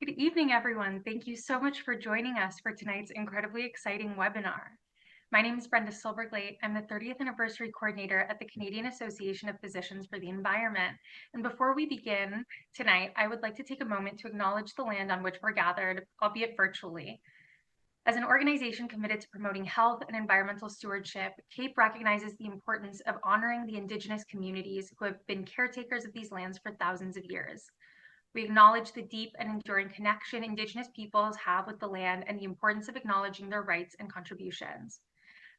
Good evening, everyone. Thank you so much for joining us for tonight's incredibly exciting webinar. My name is Brenda Silberglate. I'm the 30th anniversary coordinator at the Canadian Association of Physicians for the Environment. And before we begin tonight, I would like to take a moment to acknowledge the land on which we're gathered, albeit virtually. As an organization committed to promoting health and environmental stewardship, CAPE recognizes the importance of honoring the Indigenous communities who have been caretakers of these lands for thousands of years. We acknowledge the deep and enduring connection Indigenous peoples have with the land and the importance of acknowledging their rights and contributions.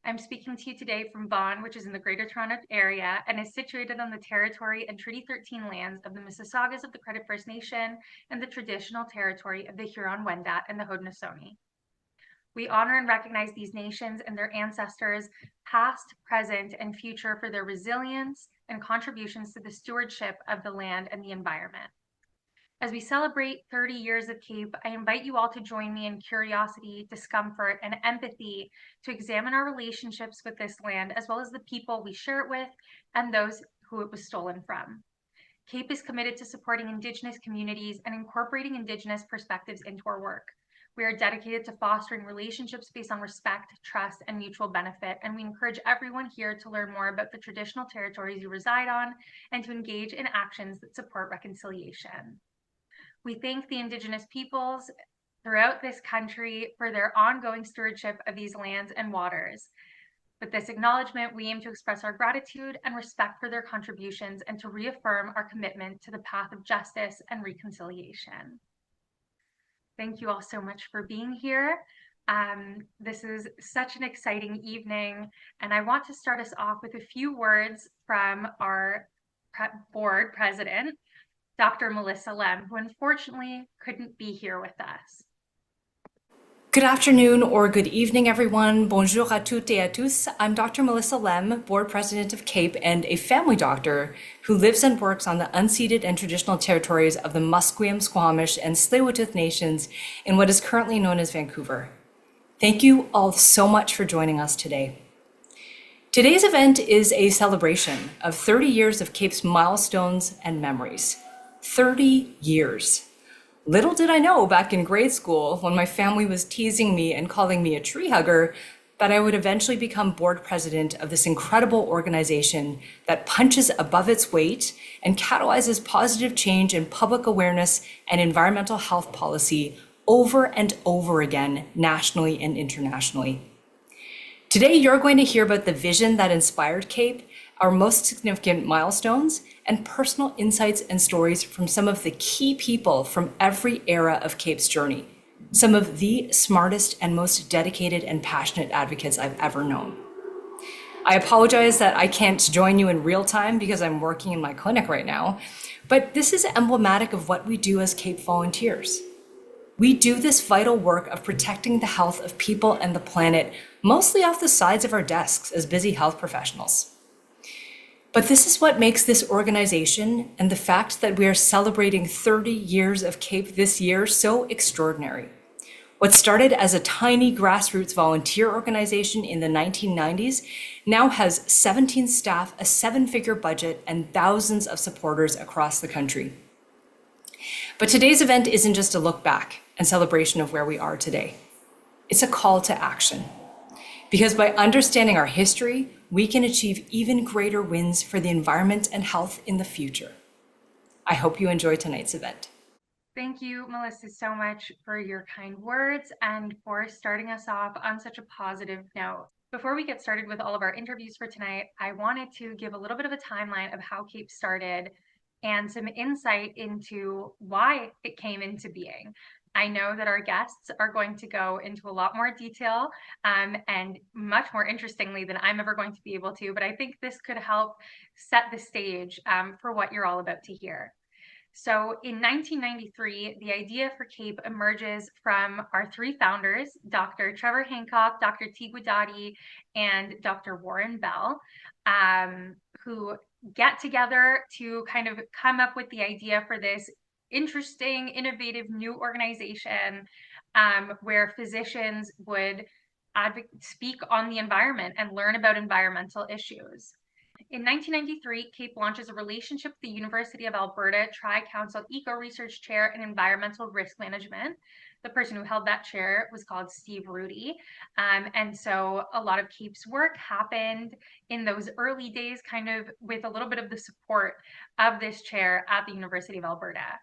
I'm speaking to you today from Vaughan, which is in the Greater Toronto Area and is situated on the territory and Treaty 13 lands of the Mississaugas of the Credit First Nation and the traditional territory of the Huron-Wendat and the Haudenosaunee. We honor and recognize these nations and their ancestors, past, present, and future, for their resilience and contributions to the stewardship of the land and the environment. As we celebrate 30 years of CAPE, I invite you all to join me in curiosity, discomfort, and empathy to examine our relationships with this land, as well as the people we share it with and those who it was stolen from. CAPE is committed to supporting Indigenous communities and incorporating Indigenous perspectives into our work. We are dedicated to fostering relationships based on respect, trust, and mutual benefit, and we encourage everyone here to learn more about the traditional territories you reside on and to engage in actions that support reconciliation. We thank the Indigenous peoples throughout this country for their ongoing stewardship of these lands and waters. With this acknowledgement, we aim to express our gratitude and respect for their contributions and to reaffirm our commitment to the path of justice and reconciliation. Thank you all so much for being here. This is such an exciting evening, and I want to start us off with a few words from our board president, Dr. Melissa Lem, who unfortunately couldn't be here with us. Good afternoon or good evening, everyone. Bonjour à toutes et à tous. I'm Dr. Melissa Lem, board president of CAPE and a family doctor who lives and works on the unceded and traditional territories of the Musqueam, Squamish, and Tsleil-Waututh nations in what is currently known as Vancouver. Thank you all so much for joining us today. Today's event is a celebration of 30 years of CAPE's Milestones and Memories. 30 years. Little did I know back in grade school when my family was teasing me and calling me a tree hugger that I would eventually become board president of this incredible organization that punches above its weight and catalyzes positive change in public awareness and environmental health policy over and over again, nationally and internationally. Today, you're going to hear about the vision that inspired CAPE, our most significant milestones, and personal insights and stories from some of the key people from every era of CAPE's journey, some of the smartest and most dedicated and passionate advocates I've ever known. I apologize that I can't join you in real time because I'm working in my clinic right now, but this is emblematic of what we do as CAPE volunteers. We do this vital work of protecting the health of people and the planet, mostly off the sides of our desks as busy health professionals. But this is what makes this organization and the fact that we are celebrating 30 years of CAPE this year so extraordinary. What started as a tiny grassroots volunteer organization in the 1990s now has 17 staff, a 7-figure budget, and thousands of supporters across the country. But today's event isn't just a look back and celebration of where we are today. It's a call to action. Because by understanding our history, we can achieve even greater wins for the environment and health in the future. I hope you enjoy tonight's event. Thank you, Melissa, so much for your kind words and for starting us off on such a positive note. Before we get started with all of our interviews for tonight, I wanted to give a little bit of a timeline of how CAPE started and some insight into why it came into being. I know that our guests are going to go into a lot more detail and much more interestingly than I'm ever going to be able to, but I think this could help set the stage for what you're all about to hear. So in 1993, the idea for CAPE emerges from our three founders, Dr. Trevor Hancock, Dr. T. Guidotti, and Dr. Warren Bell, who get together to kind of come up with the idea for this interesting, innovative new organization where physicians would speak on the environment and learn about environmental issues. In 1993, CAPE launches a relationship with the University of Alberta Tri-Council Eco Research Chair in Environmental Risk Management. The person who held that chair was called Steve Rudy. And so a lot of CAPE's work happened in those early days, kind of with a little bit of the support of this chair at the University of Alberta.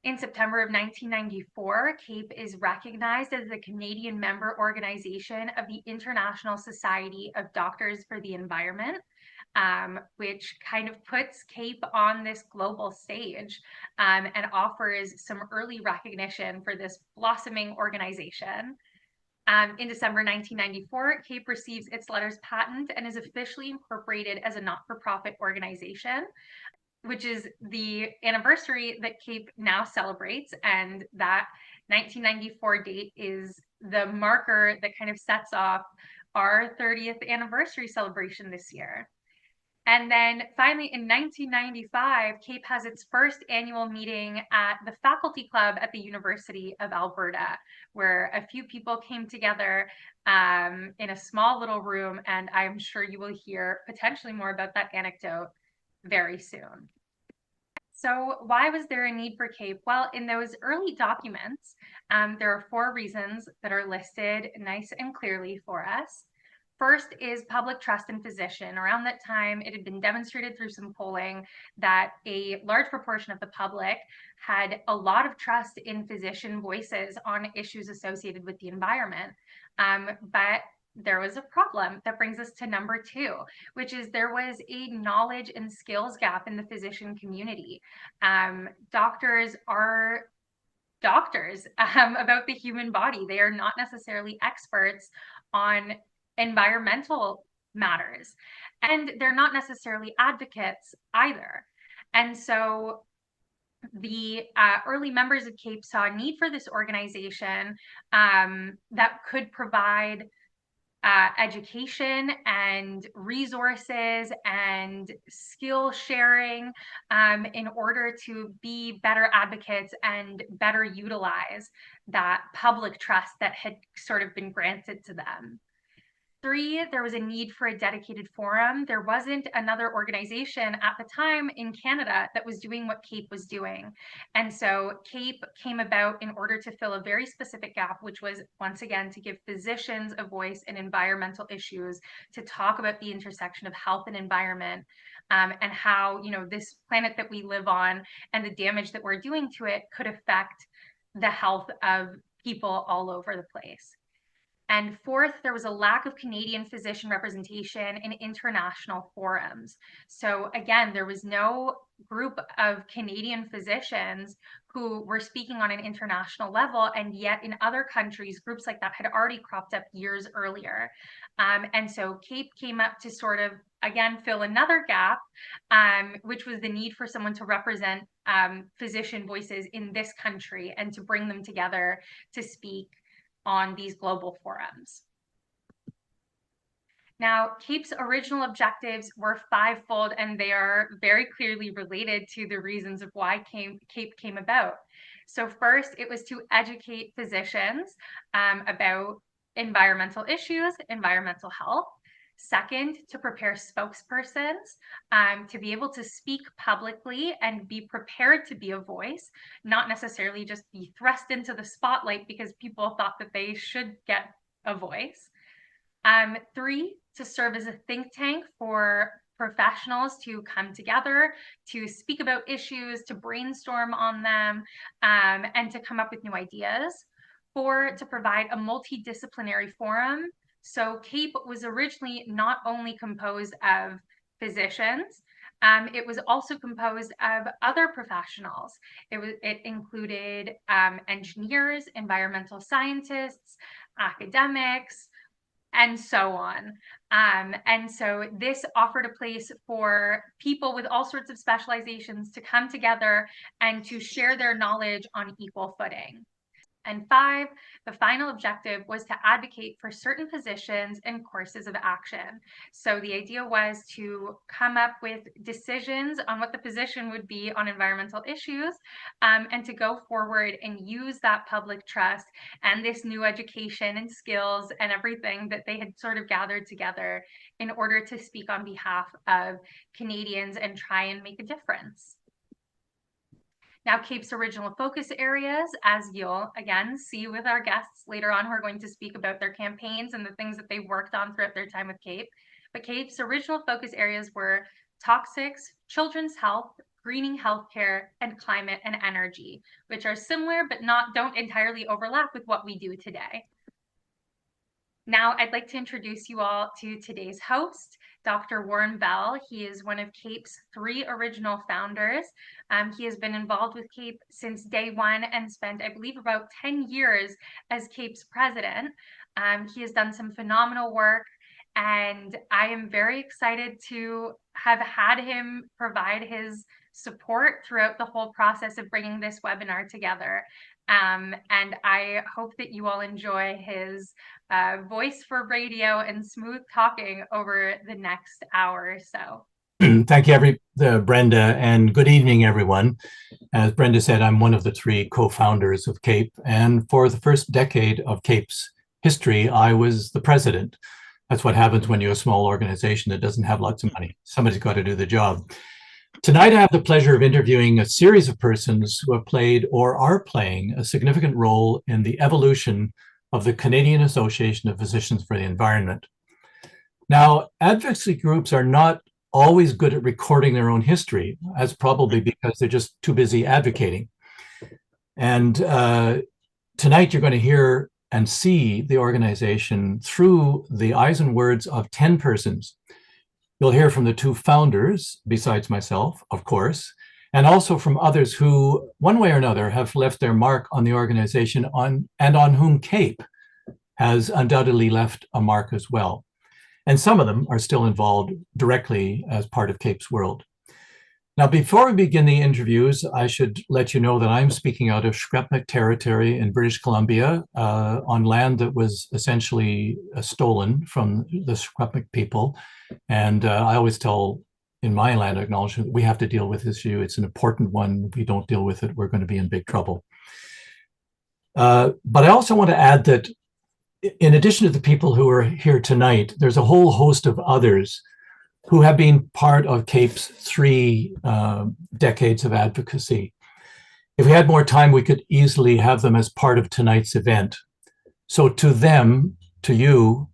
In September of 1994, CAPE is recognized as the Canadian member organization of the International Society of Doctors for the Environment, which kind of puts CAPE on this global stage and offers some early recognition for this blossoming organization. In December 1994, CAPE receives its letters patent and is officially incorporated as a not-for-profit organization, which is the anniversary that CAPE now celebrates. And that 1994 date is the marker that kind of sets off our 30th anniversary celebration this year. And then finally, in 1995, CAPE has its first annual meeting at the faculty club at the University of Alberta, where a few people came together in a small little room. And I'm sure you will hear potentially more about that anecdote very soon. So why was there a need for CAPE? Well, in those early documents, there are 4 reasons that are listed nice and clearly for us. First is public trust in physician. Around that time, it had been demonstrated through some polling that a large proportion of the public had a lot of trust in physician voices on issues associated with the environment. But there was a problem that brings us to number 2, which is there was a knowledge and skills gap in the physician community. Doctors are doctors about the human body. They are not necessarily experts on environmental matters, and they're not necessarily advocates either. And so the early members of CAPE saw a need for this organization that could provide education and resources and skill sharing in order to be better advocates and better utilize that public trust that had sort of been granted to them. 3, there was a need for a dedicated forum. There wasn't another organization at the time in Canada that was doing what CAPE was doing. And so CAPE came about in order to fill a very specific gap, which was, once again, to give physicians a voice in environmental issues, to talk about the intersection of health and environment, and how, you know, this planet that we live on and the damage that we're doing to it could affect the health of people all over the place. And 4th, there was a lack of Canadian physician representation in international forums. So again, there was no group of Canadian physicians who were speaking on an international level, and yet in other countries, groups like that had already cropped up years earlier. And so CAPE came up to sort of, again, fill another gap, which was the need for someone to represent physician voices in this country and to bring them together to speak on these global forums. Now, CAPE's original objectives were 5-fold, and they are very clearly related to the reasons of why CAPE came about. So first, it was to educate physicians about environmental issues, environmental health. Second, to prepare spokespersons to be able to speak publicly and be prepared to be a voice, not necessarily just be thrust into the spotlight because people thought that they should get a voice. 3, to serve as a think tank for professionals to come together, to speak about issues, to brainstorm on them, and to come up with new ideas. 4, to provide a multidisciplinary forum. So CAPE was originally not only composed of physicians, it was also composed of other professionals. It included engineers, environmental scientists, academics, and so on. And so this offered a place for people with all sorts of specializations to come together and to share their knowledge on equal footing. And 5, the final objective was to advocate for certain positions and courses of action. So the idea was to come up with decisions on what the position would be on environmental issues, and to go forward and use that public trust and this new education and skills and everything that they had sort of gathered together in order to speak on behalf of Canadians and try and make a difference. Now, CAPE's original focus areas, as you'll again see with our guests later on, who are going to speak about their campaigns and the things that they worked on throughout their time with CAPE. But CAPE's original focus areas were toxics, children's health, greening healthcare, and climate and energy, which are similar but don't entirely overlap with what we do today. Now, I'd like to introduce you all to today's host, Dr. Warren Bell. He is one of CAPE's 3 original founders. He has been involved with CAPE since day one and spent, I believe, about 10 years as CAPE's president. He has done some phenomenal work, and I am very excited to have had him provide his support throughout the whole process of bringing this webinar together. And I hope that you all enjoy his voice for radio and smooth talking over the next hour or so. Thank you, Brenda, and good evening, everyone. As Brenda said, I'm one of the 3 co-founders of CAPE, and for the first decade of CAPE's history, I was the president. That's what happens when you're a small organization that doesn't have lots of money. Somebody's got to do the job. Tonight, I have the pleasure of interviewing a series of persons who have played or are playing a significant role in the evolution of the Canadian Association of Physicians for the Environment. Now, advocacy groups are not always good at recording their own history. That's probably because they're just too busy advocating. And tonight, you're going to hear and see the organization through the eyes and words of 10 persons. You'll hear from the 2 founders, besides myself, of course, and also from others who, one way or another, have left their mark on the organization and on whom CAPE has undoubtedly left a mark as well. And some of them are still involved directly as part of CAPE's world. Now, before we begin the interviews, I should let you know that I'm speaking out of Secwepemc territory in British Columbia on land that was essentially stolen from the Secwepemc people. And I always tell in my land acknowledgement, we have to deal with this issue. It's an important one. If we don't deal with it, we're going to be in big trouble. But I also want to add that in addition to the people who are here tonight, there's a whole host of others who have been part of CAPE's 3 decades of advocacy. If we had more time, we could easily have them as part of tonight's event. So to them, to you,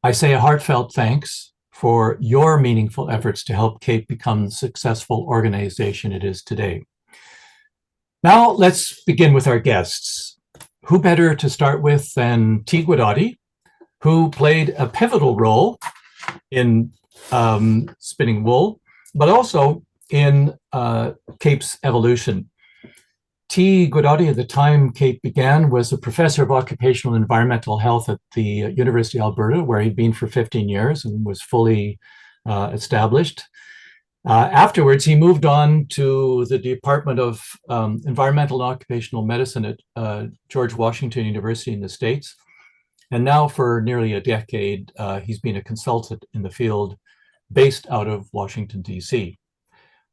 I say a heartfelt thanks for your meaningful efforts to help CAPE become the successful organization it is today. Now let's begin with our guests. Who better to start with than T. Guidotti, who played a pivotal role in spinning wool, but also in CAPE's evolution. T. Guidotti, at the time CAPE began, was a professor of occupational and environmental health at the University of Alberta, where he'd been for 15 years and was fully established. Afterwards, he moved on to the Department of Environmental and Occupational Medicine at George Washington University in the States. And now for nearly a decade, he's been a consultant in the field based out of Washington, D.C.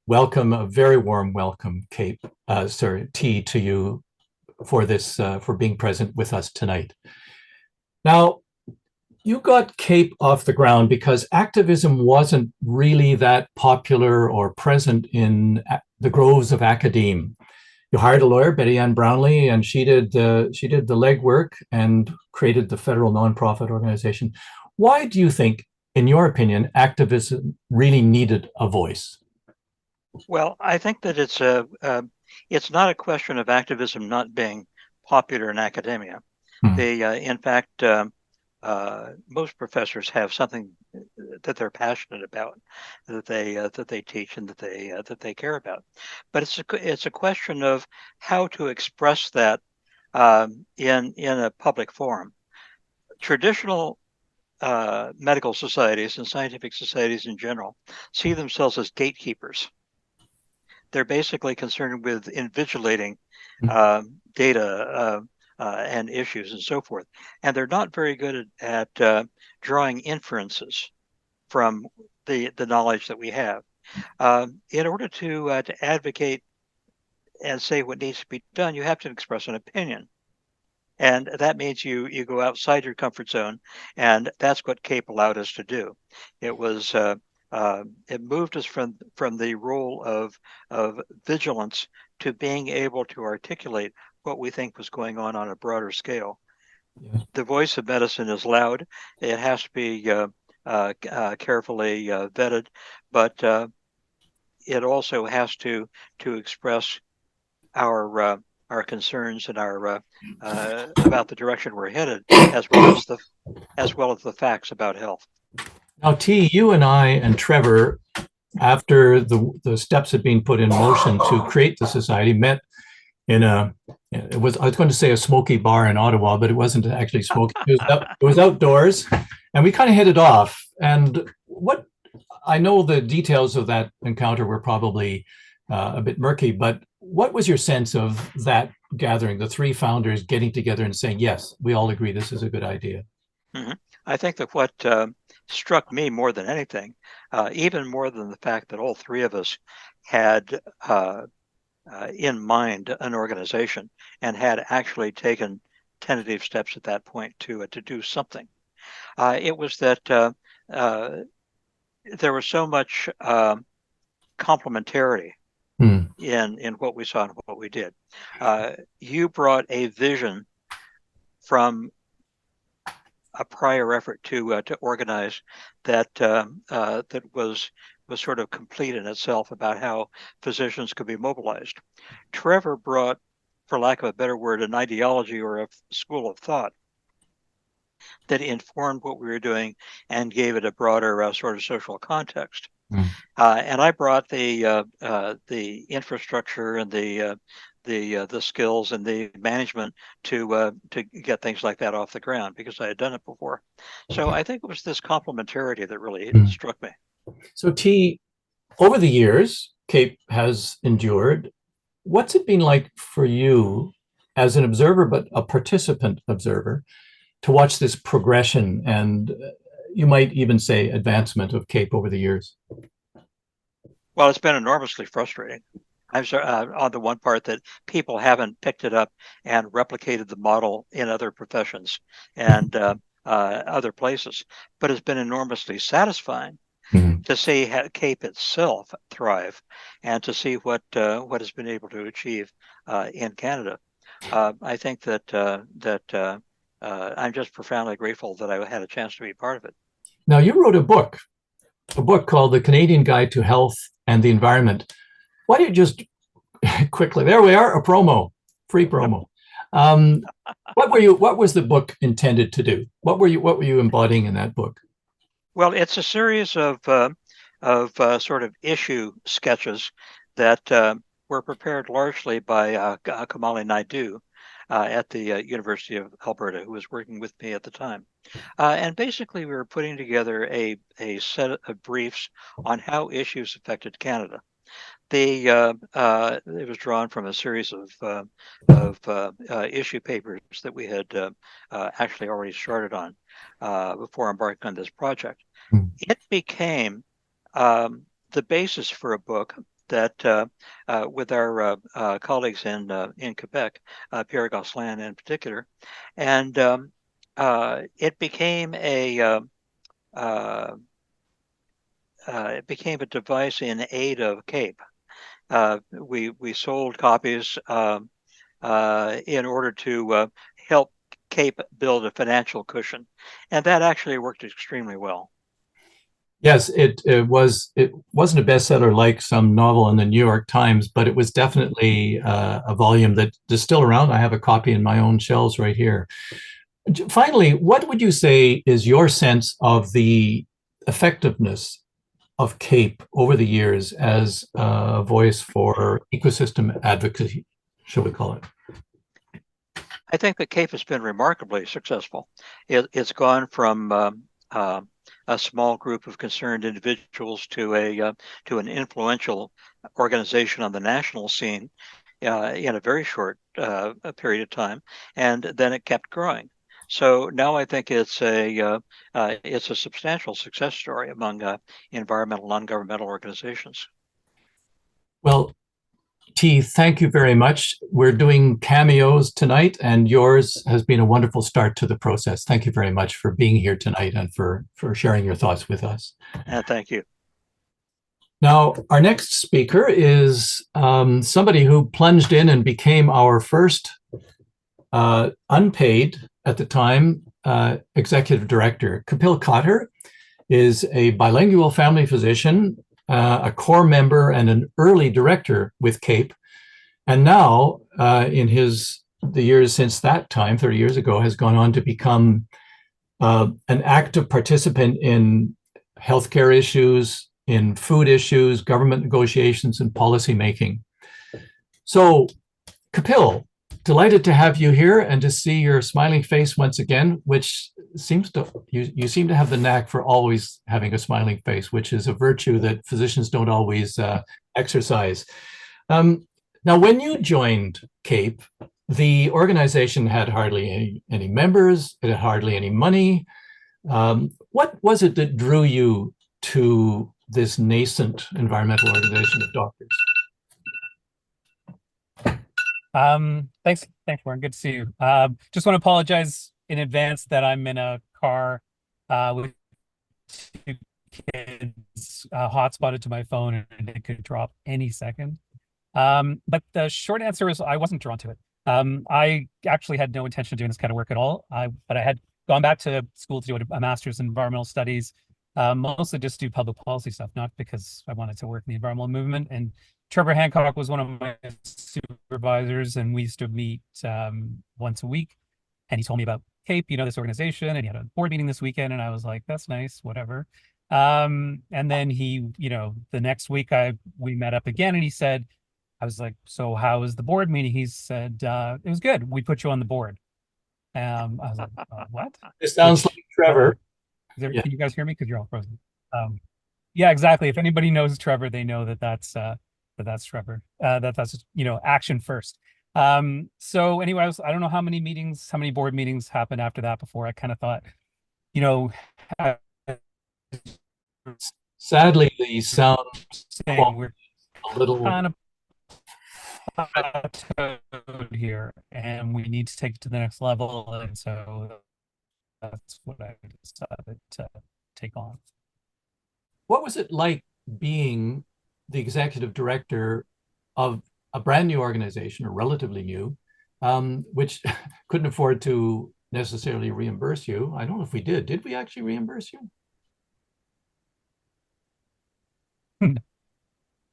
Welcome, a very warm welcome, T, to you for this, for being present with us tonight. Now, you got CAPE off the ground because activism wasn't really that popular or present in the groves of academe. You hired a lawyer, Betty Ann Brownlee, and she did the legwork and created the federal nonprofit organization. Why do you think, in your opinion, activism really needed a voice? Well, I think that it's not a question of activism not being popular in academia. In fact, most professors have something that they're passionate about, that they teach and that they care about. But it's a question of how to express that in a public forum. Traditional medical societies and scientific societies in general see themselves as gatekeepers. They're basically concerned with invigilating data, and issues and so forth. And they're not very good at drawing inferences from the knowledge that we have. In order to advocate and say what needs to be done, you have to express an opinion. And that means you go outside your comfort zone, and that's what CAPE allowed us to do. It was it moved us from the role of vigilance to being able to articulate what we think was going on a broader scale. Yeah. The voice of medicine is loud. It has to be carefully vetted, but it also has to express our concerns and our about the direction we're headed, as well as the facts about health. Now, T, you and I and Trevor, after the steps had been put in motion to create the society, met in I was going to say a smoky bar in Ottawa, but it wasn't actually smoky. It was outdoors, and we kind of hit it off. And I know the details of that encounter were probably a bit murky, but what was your sense of that gathering, the three founders getting together and saying, yes, we all agree this is a good idea? Mm-hmm. I think that what struck me more than anything, even more than the fact that all three of us had in mind an organization and had actually taken tentative steps at that point to do something, it was that there was so much complementarity in what we saw and what we did. You brought a vision from a prior effort to organize that was sort of complete in itself about how physicians could be mobilized. Trevor brought, for lack of a better word, an ideology or a school of thought that informed what we were doing and gave it a broader sort of social context. And I brought the infrastructure and the skills and the management to get things like that off the ground, because I had done it before. So I think it was this complementarity that really struck me. So T, over the years, CAPE has endured. What's it been like for you as an observer, but a participant observer, to watch this progression and you might even say advancement of CAPE over the years? Well, it's been enormously frustrating. I'm on the one part that people haven't picked it up and replicated the model in other professions and other places, but it's been enormously satisfying to see CAPE itself thrive and to see what has been able to achieve in Canada. I think that I'm just profoundly grateful that I had a chance to be part of it. Now, you wrote a book called The Canadian Guide to Health and the Environment. Why don't you just quickly, there we are, a promo, free promo. What was the book intended to do? What were you embodying in that book? Well, it's a series of sort of issue sketches that were prepared largely by Kamali Naidu at the University of Alberta, who was working with me at the time. And basically, we were putting together a set of briefs on how issues affected Canada. It was drawn from a series of issue papers that we had actually already started on before embarking on this project. It became the basis for a book that with our colleagues in Quebec, Pierre Gosselin in particular, and it became a device in aid of CAPE. We sold copies in order to help CAPE build a financial cushion, and that actually worked extremely well. Yes, it wasn't a bestseller like some novel in the New York Times, but it was definitely a volume that is still around. I have a copy in my own shelves right here. Finally, what would you say is your sense of the effectiveness of CAPE over the years as a voice for ecosystem advocacy, shall we call it? I think that CAPE has been remarkably successful. It's gone from a small group of concerned individuals to an influential organization on the national scene in a very short a period of time, and then it kept growing. So now I think it's a substantial success story among environmental non-governmental organizations. Well, T, thank you very much. We're doing cameos tonight, and yours has been a wonderful start to the process. Thank you very much for being here tonight and for sharing your thoughts with us. Thank you. Now, our next speaker is somebody who plunged in and became our first unpaid, at the time, executive director. Kapil Khatter is a bilingual family physician, a core member and an early director with CAPE. And now, in the years since that time, 30 years ago, has gone on to become an active participant in healthcare issues, in food issues, government negotiations, and policy making. So, Kapil, delighted to have you here and to see your smiling face once again, which seems to, you seem to have the knack for always having a smiling face, which is a virtue that physicians don't always exercise. Now, when you joined CAPE, the organization had hardly any members, it had hardly any money. What was it that drew you to this nascent environmental organization of doctors? Thanks, Warren. Good to see you. Just want to apologize in advance that I'm in a car with two kids hotspotted to my phone, and it could drop any second. But the short answer is I wasn't drawn to it. I actually had no intention of doing this kind of work at all. But I had gone back to school to do a master's in environmental studies, mostly just do public policy stuff, not because I wanted to work in the environmental movement. And Trevor Hancock was one of my supervisors, and we used to meet once a week. And he told me about CAPE, this organization, and he had a board meeting this weekend. And I was like, that's nice, whatever. And then he, the next week we met up again, and he said, I was like, so how was the board meeting? He said, it was good. We put you on the board. I was like, what? It sounds like Trevor. Can you guys hear me? Because you're all frozen. Yeah, exactly. If anybody knows Trevor, they know that's Trevor. That's action first. So anyway, I don't know how many board meetings happened after that before I kind of thought, sadly, the sound we're a little kind of plateaued here, and we need to take it to the next level. And so that's what I decided to take on. What was it like being the executive director of a brand new organization, or relatively new, which couldn't afford to necessarily reimburse you? I don't know if we did. Did we actually reimburse you?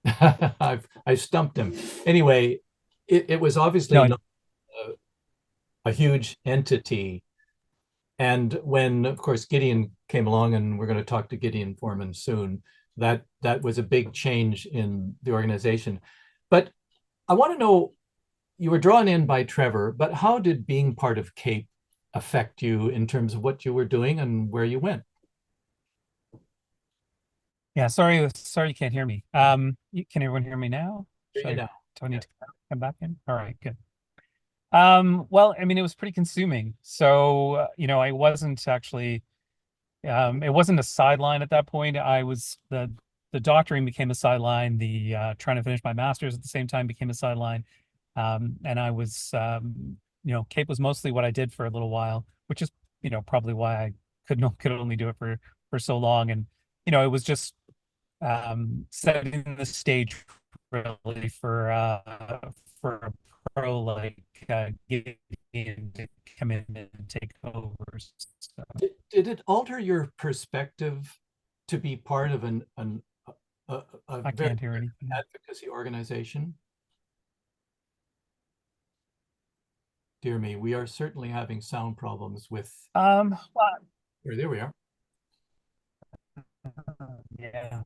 I stumped him. Anyway, it was obviously not a huge entity. And when, of course, Gideon came along, and we're going to talk to Gideon Forman soon, that was a big change in the organization. But I want to know, you were drawn in by Trevor, but how did being part of CAPE affect you in terms of what you were doing and where you went? Yeah, sorry you can't hear me. Can everyone hear me now? Do I need to come back in? All right, good. Well, I mean, it was pretty consuming. So, I wasn't actually, it wasn't a sideline at that point. I was the doctoring became a sideline. The trying to finish my master's at the same time became a sideline. And I was, CAPE was mostly what I did for a little while, which is, probably why I could only do it for so long. And, it was just setting the stage really for a pro like Gideon to come in and take over. So. Did it alter your perspective to be part of I can't hear anything. Advocacy organization? Dear me, we are certainly having sound problems with. There we are. Yeah.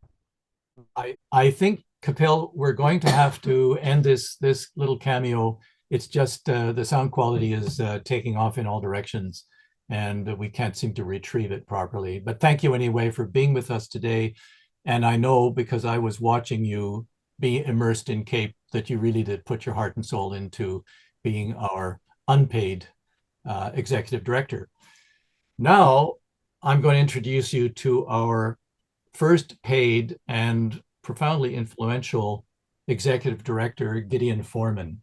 I think, Kapil, we're going to have to end this little cameo. It's just the sound quality is taking off in all directions, and we can't seem to retrieve it properly. But thank you anyway for being with us today. And I know, because I was watching you be immersed in CAPE, that you really did put your heart and soul into being our unpaid executive director. Now, I'm going to introduce you to our first paid and profoundly influential executive director, Gideon Forman.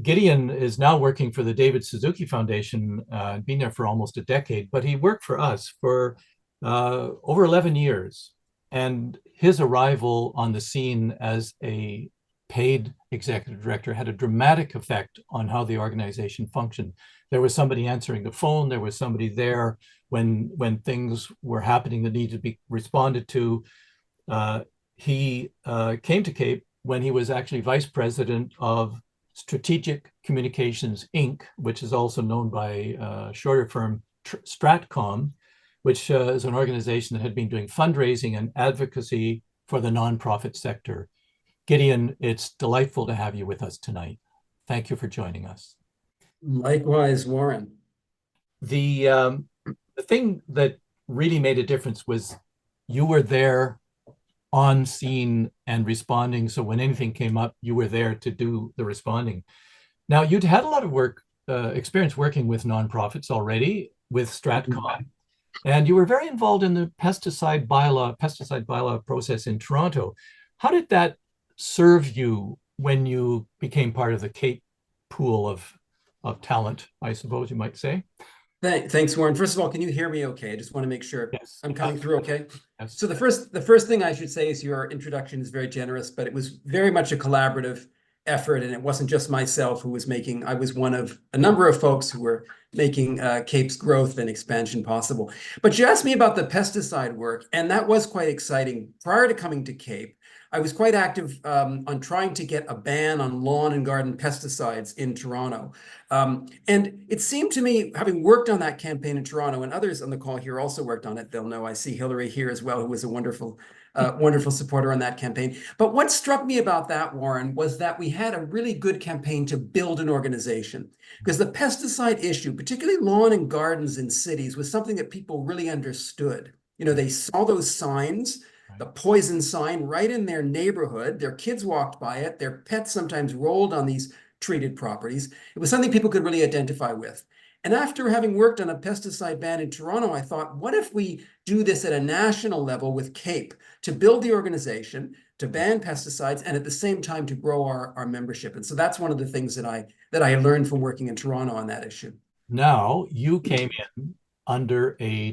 Gideon is now working for the David Suzuki Foundation, been there for almost a decade, but he worked for us for over 11 years. And his arrival on the scene as a paid executive director had a dramatic effect on how the organization functioned. There was somebody answering the phone. There was somebody there when things were happening that needed to be responded to. He came to CAPE when he was actually vice president of Strategic Communications, Inc., which is also known by shorter firm Stratcom, which is an organization that had been doing fundraising and advocacy for the nonprofit sector. Gideon, it's delightful to have you with us tonight. Thank you for joining us. Likewise, Warren. The thing that really made a difference was you were there on scene and responding. So when anything came up, you were there to do the responding. Now, you'd had a lot of experience working with nonprofits already with Stratcom, and you were very involved in the pesticide bylaw process in Toronto. How did that serve you when you became part of the CAPE pool of talent, I suppose you might say? Thanks, Warren. First of all, can you hear me okay? I just want to make sure I'm coming through okay. Yes. So the first thing I should say is your introduction is very generous, but it was very much a collaborative effort, and it wasn't just myself who was I was one of a number of folks who were making CAPE's growth and expansion possible. But you asked me about the pesticide work, and that was quite exciting. Prior to coming to CAPE, I was quite active on trying to get a ban on lawn and garden pesticides in Toronto. And it seemed to me, having worked on that campaign in Toronto, and others on the call here also worked on it, they'll know I see Hilary here as well, who was a wonderful supporter on that campaign. But what struck me about that, Warren, was that we had a really good campaign to build an organization. Because the pesticide issue, particularly lawn and gardens in cities, was something that people really understood. You know, they saw those signs, the poison sign right in their neighborhood. Their kids walked by it. Their pets sometimes rolled on these treated properties. It was something people could really identify with. And after having worked on a pesticide ban in Toronto, I thought, what if we do this at a national level with CAPE to build the organization, to ban pesticides, and at the same time to grow our membership? And so that's one of the things that I learned from working in Toronto on that issue. Now, you came in under a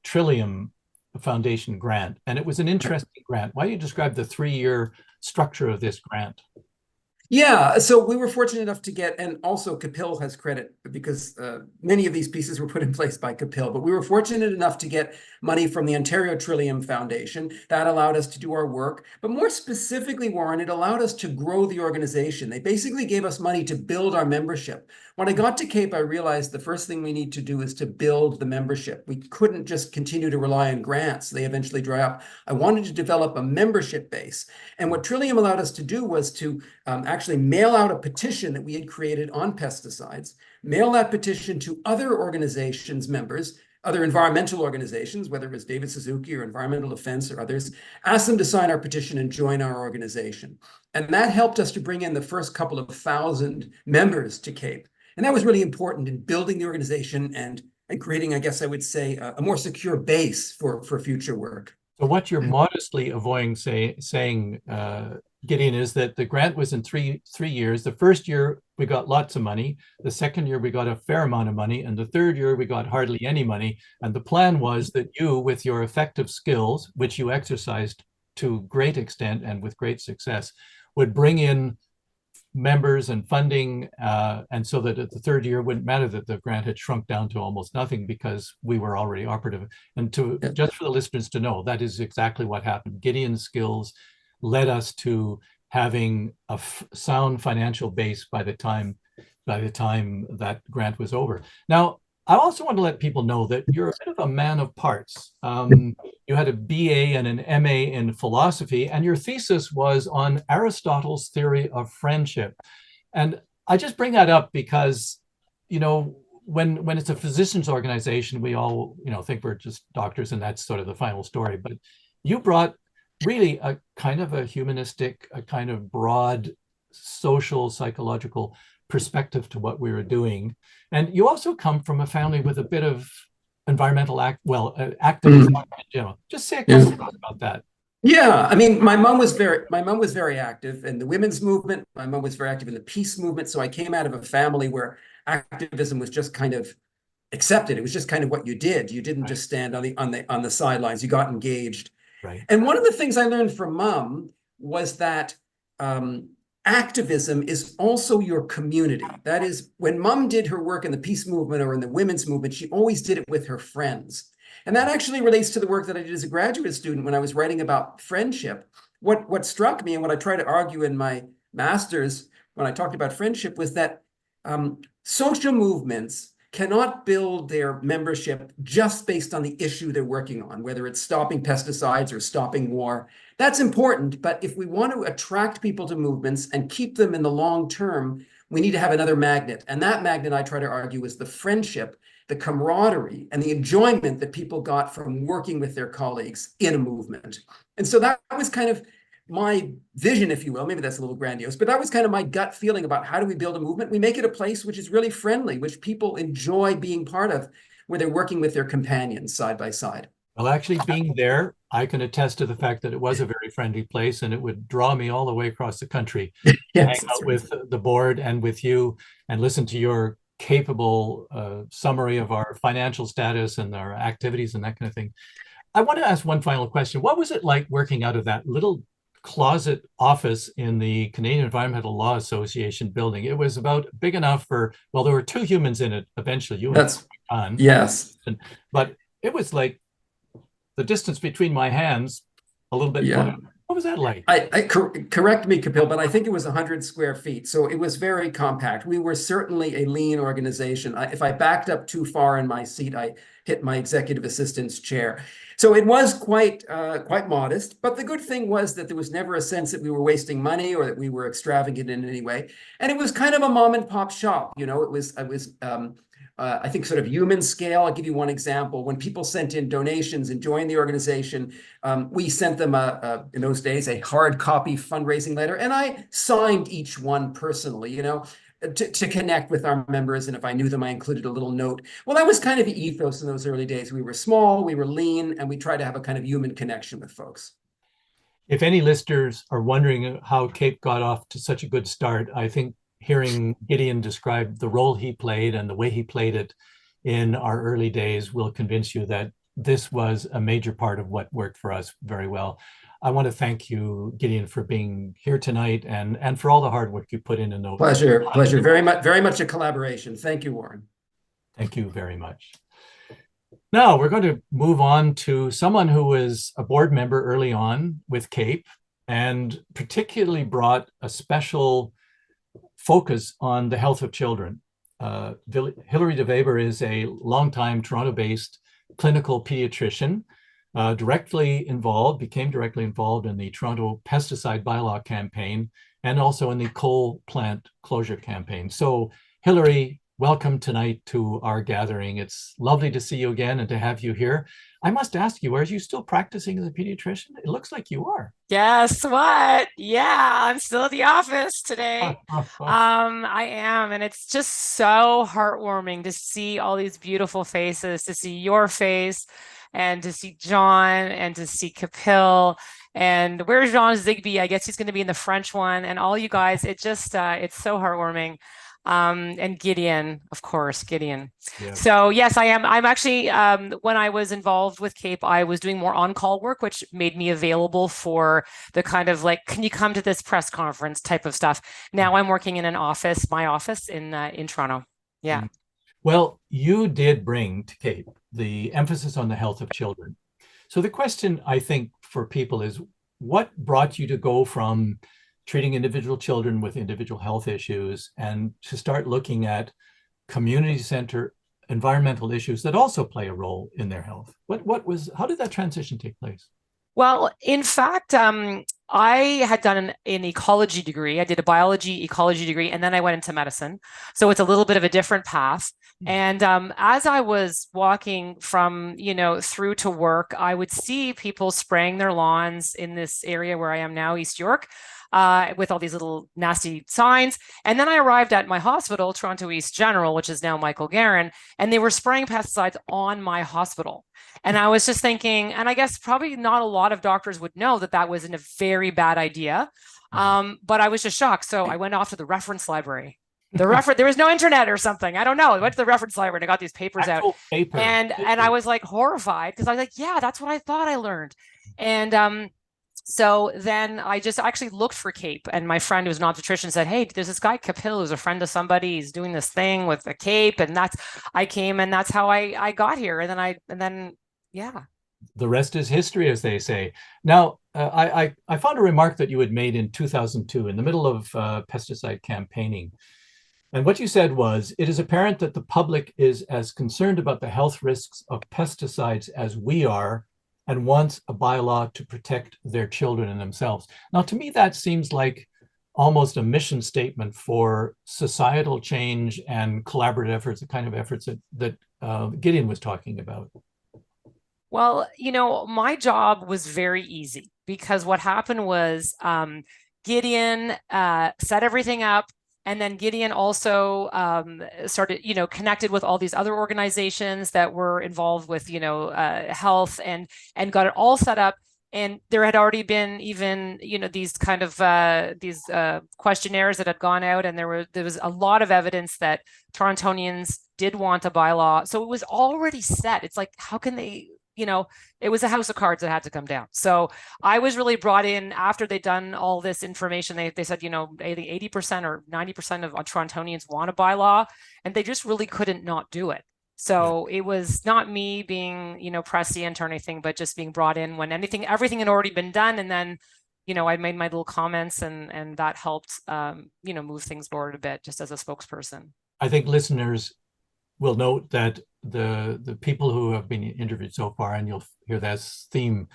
Trillium Foundation grant, and it was an interesting grant. Why don't you describe the 3-year structure of this grant? Yeah, so we were fortunate enough to get, and also Kapil has credit because many of these pieces were put in place by Kapil, but we were fortunate enough to get money from the Ontario Trillium Foundation. That allowed us to do our work, but more specifically, Warren, it allowed us to grow the organization. They basically gave us money to build our membership. When I got to CAPE, I realized the first thing we need to do is to build the membership. We couldn't just continue to rely on grants. They eventually dry up. I wanted to develop a membership base. And what Trillium allowed us to do was to actually mail out a petition that we had created on pesticides, mail that petition to other organizations, members, other environmental organizations, whether it was David Suzuki or Environmental Defense or others, ask them to sign our petition and join our organization. And that helped us to bring in the first couple of thousand members to CAPE. And that was really important in building the organization and creating, I guess I would say, a more secure base for future work. So what you're modestly avoiding saying, Gideon, is that the grant was in three years. The first year, we got lots of money. The second year, we got a fair amount of money. And the third year, we got hardly any money. And the plan was that you, with your effective skills, which you exercised to great extent and with great success, would bring in members and funding, and so that at the third year, it wouldn't matter that the grant had shrunk down to almost nothing because we were already operative. And just for the listeners to know, that is exactly what happened. Gideon's skills led us to having a sound financial base by the time that grant was over. Now, I also want to let people know that you're a bit of a man of parts. You had a BA and an MA in philosophy, and your thesis was on Aristotle's theory of friendship. And I just bring that up because, you know, when it's a physician's organization, we all, think we're just doctors and that's sort of the final story. But you brought really a kind of a humanistic, a kind of broad social, psychological perspective to what we were doing. And you also come from a family with a bit of environmental activism in general. Just say a couple things about that. Yeah, I mean, my mom was very active in the women's movement. My mom was very active in the peace movement. So I came out of a family where activism was just kind of accepted. It was just kind of what you did. You didn't just stand on the sidelines. You got engaged. Right. And one of the things I learned from mom was that activism is also your community. That is, when mom did her work in the peace movement or in the women's movement, she always did it with her friends. And that actually relates to the work that I did as a graduate student when I was writing about friendship. What struck me and what I try to argue in my master's when I talked about friendship was that social movements cannot build their membership just based on the issue they're working on, whether it's stopping pesticides or stopping war. That's important, but if we want to attract people to movements and keep them in the long term, we need to have another magnet. And that magnet, I try to argue, is the friendship, the camaraderie, and the enjoyment that people got from working with their colleagues in a movement. And so that was kind of my vision, if you will. Maybe that's a little grandiose, but that was kind of my gut feeling about how do we build a movement? We make it a place which is really friendly, which people enjoy being part of, where they're working with their companions side by side. Well, actually being there, I can attest to the fact that it was a very friendly place, and it would draw me all the way across the country to hang out with the board and with you and listen to your capable summary of our financial status and our activities and that kind of thing. I want to ask one final question. What was it like working out of that little closet office in the Canadian Environmental Law Association building? It was about big enough for, well, there were two humans in it eventually. You That's and yes, but it was like the distance between my hands a little bit. Yeah. What was that like? Correct me, Kapil, but I think it was 100 square feet. So it was very compact. We were certainly a lean organization. If I backed up too far in my seat, I hit my executive assistant's chair. So it was quite modest. But the good thing was that there was never a sense that we were wasting money or that we were extravagant in any way. And it was kind of a mom and pop shop. You know, I think sort of human scale. I'll give you one example. When people sent in donations and joined the organization, we sent them in those days a hard copy fundraising letter, and I signed each one personally, you know, to connect with our members. And if I knew them, I included a little note. Well, that was kind of the ethos in those early days. We were small, we were lean, and we tried to have a kind of human connection with folks. If any listeners are wondering how CAPE got off to such a good start, I think hearing Gideon describe the role he played and the way he played it in our early days will convince you that this was a major part of what worked for us very well. I want to thank you, Gideon, for being here tonight and for all the hard work you put in those. Pleasure. Very much a collaboration. Thank you, Warren. Thank you very much. Now we're going to move on to someone who was a board member early on with CAPE and particularly brought a special focus on the health of children. Hilary de Veber is a longtime Toronto-based clinical pediatrician, became directly involved in the Toronto pesticide bylaw campaign and also in the coal plant closure campaign. So Hilary, welcome tonight to our gathering. It's lovely to see you again and to have you here. I must ask you, are you still practicing as a pediatrician? It looks like you are. Guess what? Yeah, I'm still at the office today. I am. And it's just so heartwarming to see all these beautiful faces, to see your face and to see John and to see Kapil. And where's Jean Zigby? I guess he's going to be in the French one. And all you guys, it's so heartwarming. And Gideon, of course, Gideon. Yeah. So yes, I am. I'm actually, when I was involved with CAPE, I was doing more on-call work, which made me available for the kind of like, can you come to this press conference type of stuff. Now I'm working in my office in Toronto. Yeah. Well, you did bring to CAPE the emphasis on the health of children. So the question I think for people is, what brought you to go from treating individual children with individual health issues and to start looking at community center environmental issues that also play a role in their health? How did that transition take place? Well, in fact, I had done an ecology degree. I did a biology ecology degree, and then I went into medicine. So it's a little bit of a different path. And as I was walking from, through to work, I would see people spraying their lawns in this area where I am now, East York. with all these little nasty signs. And then I arrived at my hospital, Toronto East General, which is now Michael Garron, and they were spraying pesticides on my hospital. And I was just thinking, and I guess probably not a lot of doctors would know that that was a very bad idea. But I was just shocked. So I went off to the reference library. There was no internet or something. I don't know. I went to the reference library and I got these papers out. And I was like horrified because I was like, yeah, that's what I thought I learned. And so then I just actually looked for CAPE, and my friend who was an obstetrician said, hey, there's this guy Kapil who's a friend of somebody. He's doing this thing with the CAPE, and I came, and that's how I got here. And then yeah. The rest is history, as they say. Now, I found a remark that you had made in 2002 in the middle of pesticide campaigning. And what you said was, it is apparent that the public is as concerned about the health risks of pesticides as we are, and wants a bylaw to protect their children and themselves. Now, to me, that seems like almost a mission statement for societal change and collaborative efforts, the kind of efforts that Gideon was talking about. Well, my job was very easy because what happened was Gideon set everything up. And then Gideon also started, connected with all these other organizations that were involved with, health and got it all set up. And there had already been even, these kind of these questionnaires that had gone out, and there was a lot of evidence that Torontonians did want a bylaw. So it was already set. It's like, how can they? It was a house of cards that had to come down. So I was really brought in after they'd done all this information. They said, 80% or 90% of Torontonians want a bylaw, and they just really couldn't not do it. So it was not me being, prescient or anything, but just being brought in when everything had already been done. And then, I made my little comments, and that helped, move things forward a bit just as a spokesperson. I think listeners will note that the people who have been interviewed so far, and you'll hear that theme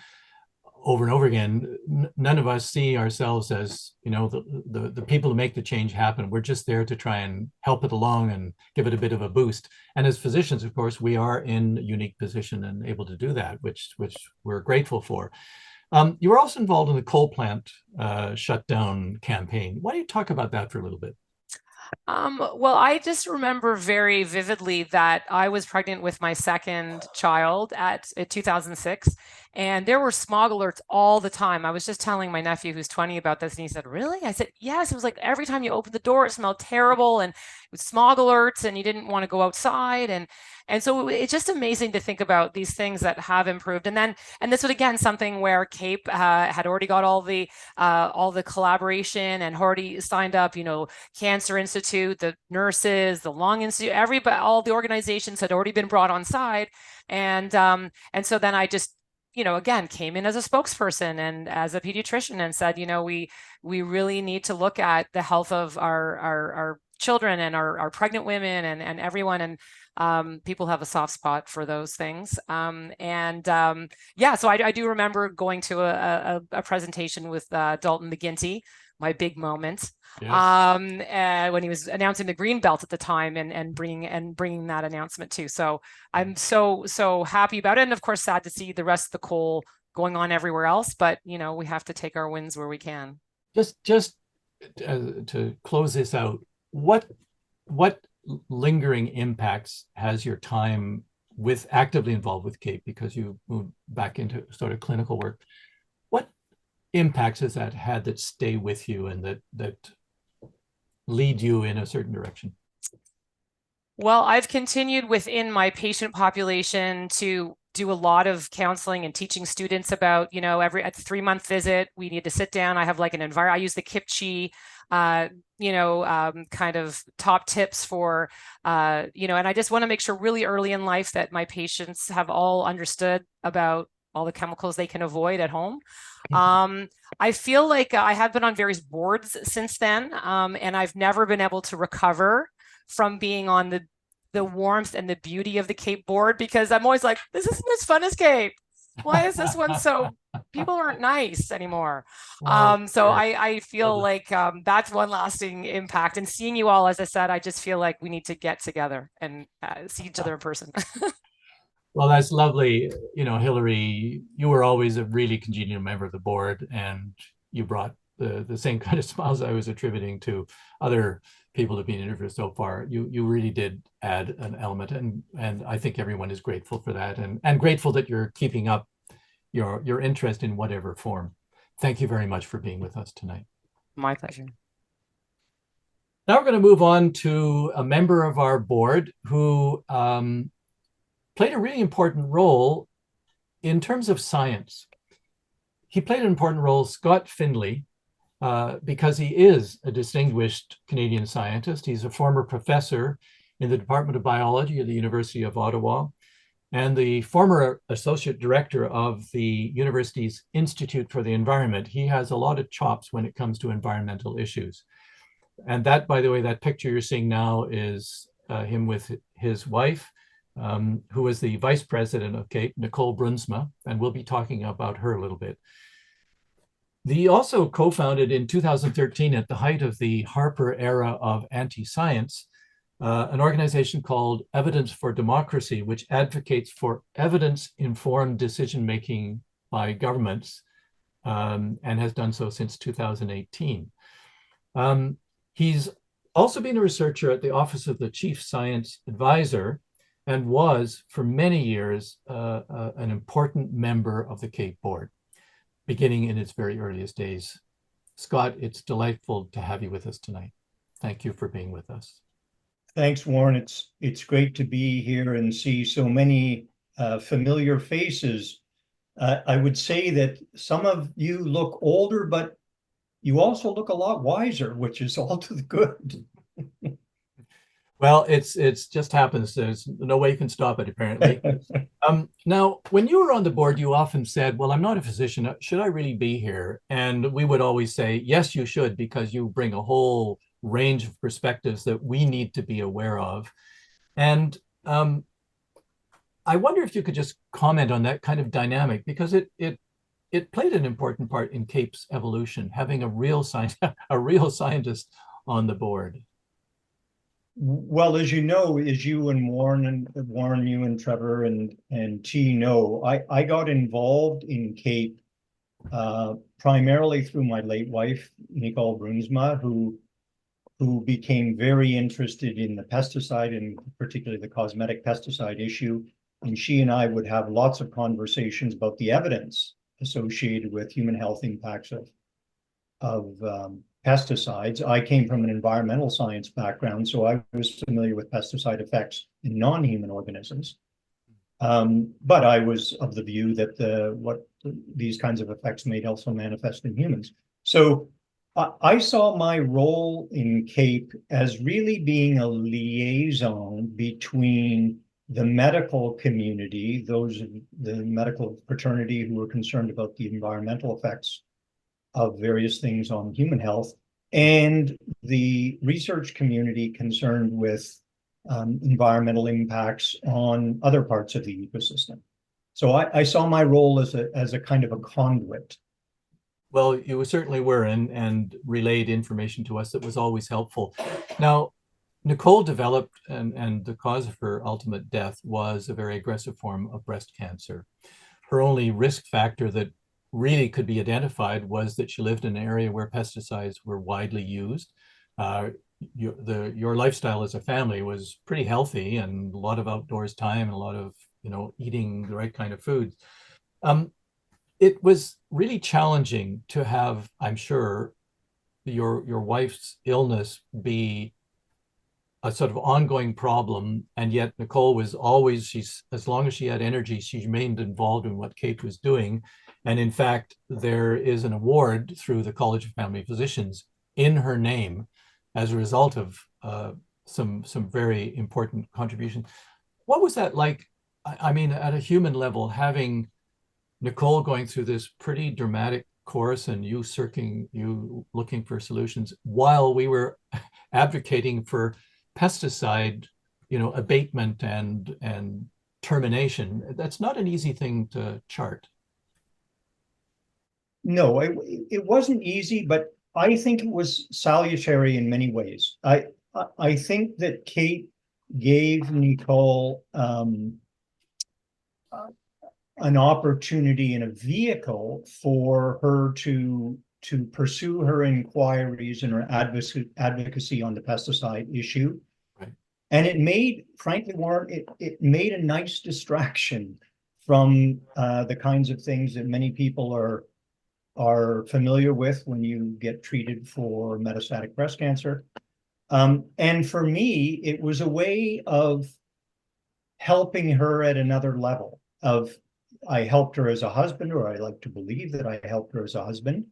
over and over again, none of us see ourselves as, the people who make the change happen. We're just there to try and help it along and give it a bit of a boost. And as physicians, of course, we are in a unique position and able to do that, which we're grateful for. You were also involved in the coal plant shutdown campaign. Why don't you talk about that for a little bit? Well, I just remember very vividly that I was pregnant with my second child at 2006, and there were smog alerts all the time. I was just telling my nephew who's 20 about this, and he said, really? I said, yes. It was like every time you opened the door, it smelled terrible, and it was smog alerts, and you didn't want to go outside. And so it's just amazing to think about these things that have improved. And this was, again, something where CAPE had already got all the collaboration and already signed up, Cancer Institute, the nurses, the Lung Institute, all the organizations had already been brought on side. And so then I just, again, came in as a spokesperson and as a pediatrician and said, we really need to look at the health of our children and our pregnant women and everyone. And people have a soft spot for those things. So I do remember going to a presentation with Dalton McGuinty, my big moment. Yes. When he was announcing the green belt at the time and bringing that announcement too. So I'm so happy about it, and of course sad to see the rest of the coal going on everywhere else. But we have to take our wins where we can. Just to close this out, what lingering impacts has your time actively involved with CAPE, because you moved back into sort of clinical work? What impacts has that had that stay with you and that lead you in a certain direction? Well, I've continued within my patient population to do a lot of counseling and teaching students about, at the 3-month visit, we need to sit down. I have like an environment. I use the Kipchi, kind of top tips for, and I just want to make sure really early in life that my patients have all understood about all the chemicals they can avoid at home. I feel like I have been on various boards since then, and I've never been able to recover from being on the warmth and the beauty of the CAPE board, because I'm always like, this isn't as fun as CAPE. Why is this one so, people aren't nice anymore? So I feel like that's one lasting impact. And seeing you all, as I said, I just feel like we need to get together and see each other in person. Well, that's lovely. Hilary, you were always a really congenial member of the board, and you brought the same kind of smiles I was attributing to other people who've been interviewed so far. You really did add an element, and I think everyone is grateful for that, and grateful that you're keeping up your interest in whatever form. Thank you very much for being with us tonight. My pleasure. Now we're going to move on to a member of our board who played a really important role in terms of science. He played an important role, Scott Findlay, because he is a distinguished Canadian scientist. He's a former professor in the Department of Biology at the University of Ottawa and the former associate director of the university's Institute for the Environment. He has a lot of chops when it comes to environmental issues. And that, by the way, that picture you're seeing now is him with his wife, who was the vice president of CAPE, Nicole Brunsma, and we'll be talking about her a little bit. He also co-founded in 2013, at the height of the Harper era of anti-science, an organization called Evidence for Democracy, which advocates for evidence-informed decision-making by governments, and has done so since 2018. He's also been a researcher at the Office of the Chief Science Advisor and was, for many years, an important member of the CAPE board, beginning in its very earliest days. Scott, it's delightful to have you with us tonight. Thank you for being with us. Thanks, Warren. It's great to be here and see so many familiar faces. I would say that some of you look older, but you also look a lot wiser, which is all to the good. Well, it's just happens. There's no way you can stop it, apparently. Now, when you were on the board, you often said, well, I'm not a physician. Should I really be here? And we would always say, yes, you should, because you bring a whole range of perspectives that we need to be aware of. And I wonder if you could just comment on that kind of dynamic, because it played an important part in CAPE's evolution, having a real scientist on the board. Well, as you know, as you and Warren, you and Trevor and T know, I got involved in CAPE primarily through my late wife, Nicole Brunsma, who became very interested in the pesticide and particularly the cosmetic pesticide issue. And she and I would have lots of conversations about the evidence associated with human health impacts of pesticides. I came from an environmental science background, so I was familiar with pesticide effects in non-human organisms. But I was of the view that what these kinds of effects may also manifest in humans. So I saw my role in CAPE as really being a liaison between the medical community, those of the medical fraternity who were concerned about the environmental effects of various things on human health, and the research community concerned with environmental impacts on other parts of the ecosystem. So I saw my role as a kind of a conduit. Well, you certainly were, and relayed information to us that was always helpful. Now, Nicole developed, and the cause of her ultimate death was a very aggressive form of breast cancer. Her only risk factor that really could be identified was that she lived in an area where pesticides were widely used. Your lifestyle as a family was pretty healthy, and a lot of outdoors time and a lot of eating the right kind of foods. It was really challenging to have, I'm sure, your wife's illness be a sort of ongoing problem, and yet Nicole was always, as long as she had energy, she remained involved in what CAPE was doing. And in fact, there is an award through the College of Family Physicians in her name as a result of some very important contributions. What was that like? I mean, at a human level, having Nicole going through this pretty dramatic course and you looking for solutions while we were advocating for pesticide, abatement and termination. That's not an easy thing to chart. No, it wasn't easy, but I think it was salutary in many ways. I think that CAPE gave Nicole an opportunity and a vehicle for her to to pursue her inquiries and her advocacy on the pesticide issue. Right. And it made, frankly, Warren, it made a nice distraction from the kinds of things that many people are familiar with when you get treated for metastatic breast cancer. And for me, it was a way of helping her at another level of, I helped her as a husband, or I like to believe that I helped her as a husband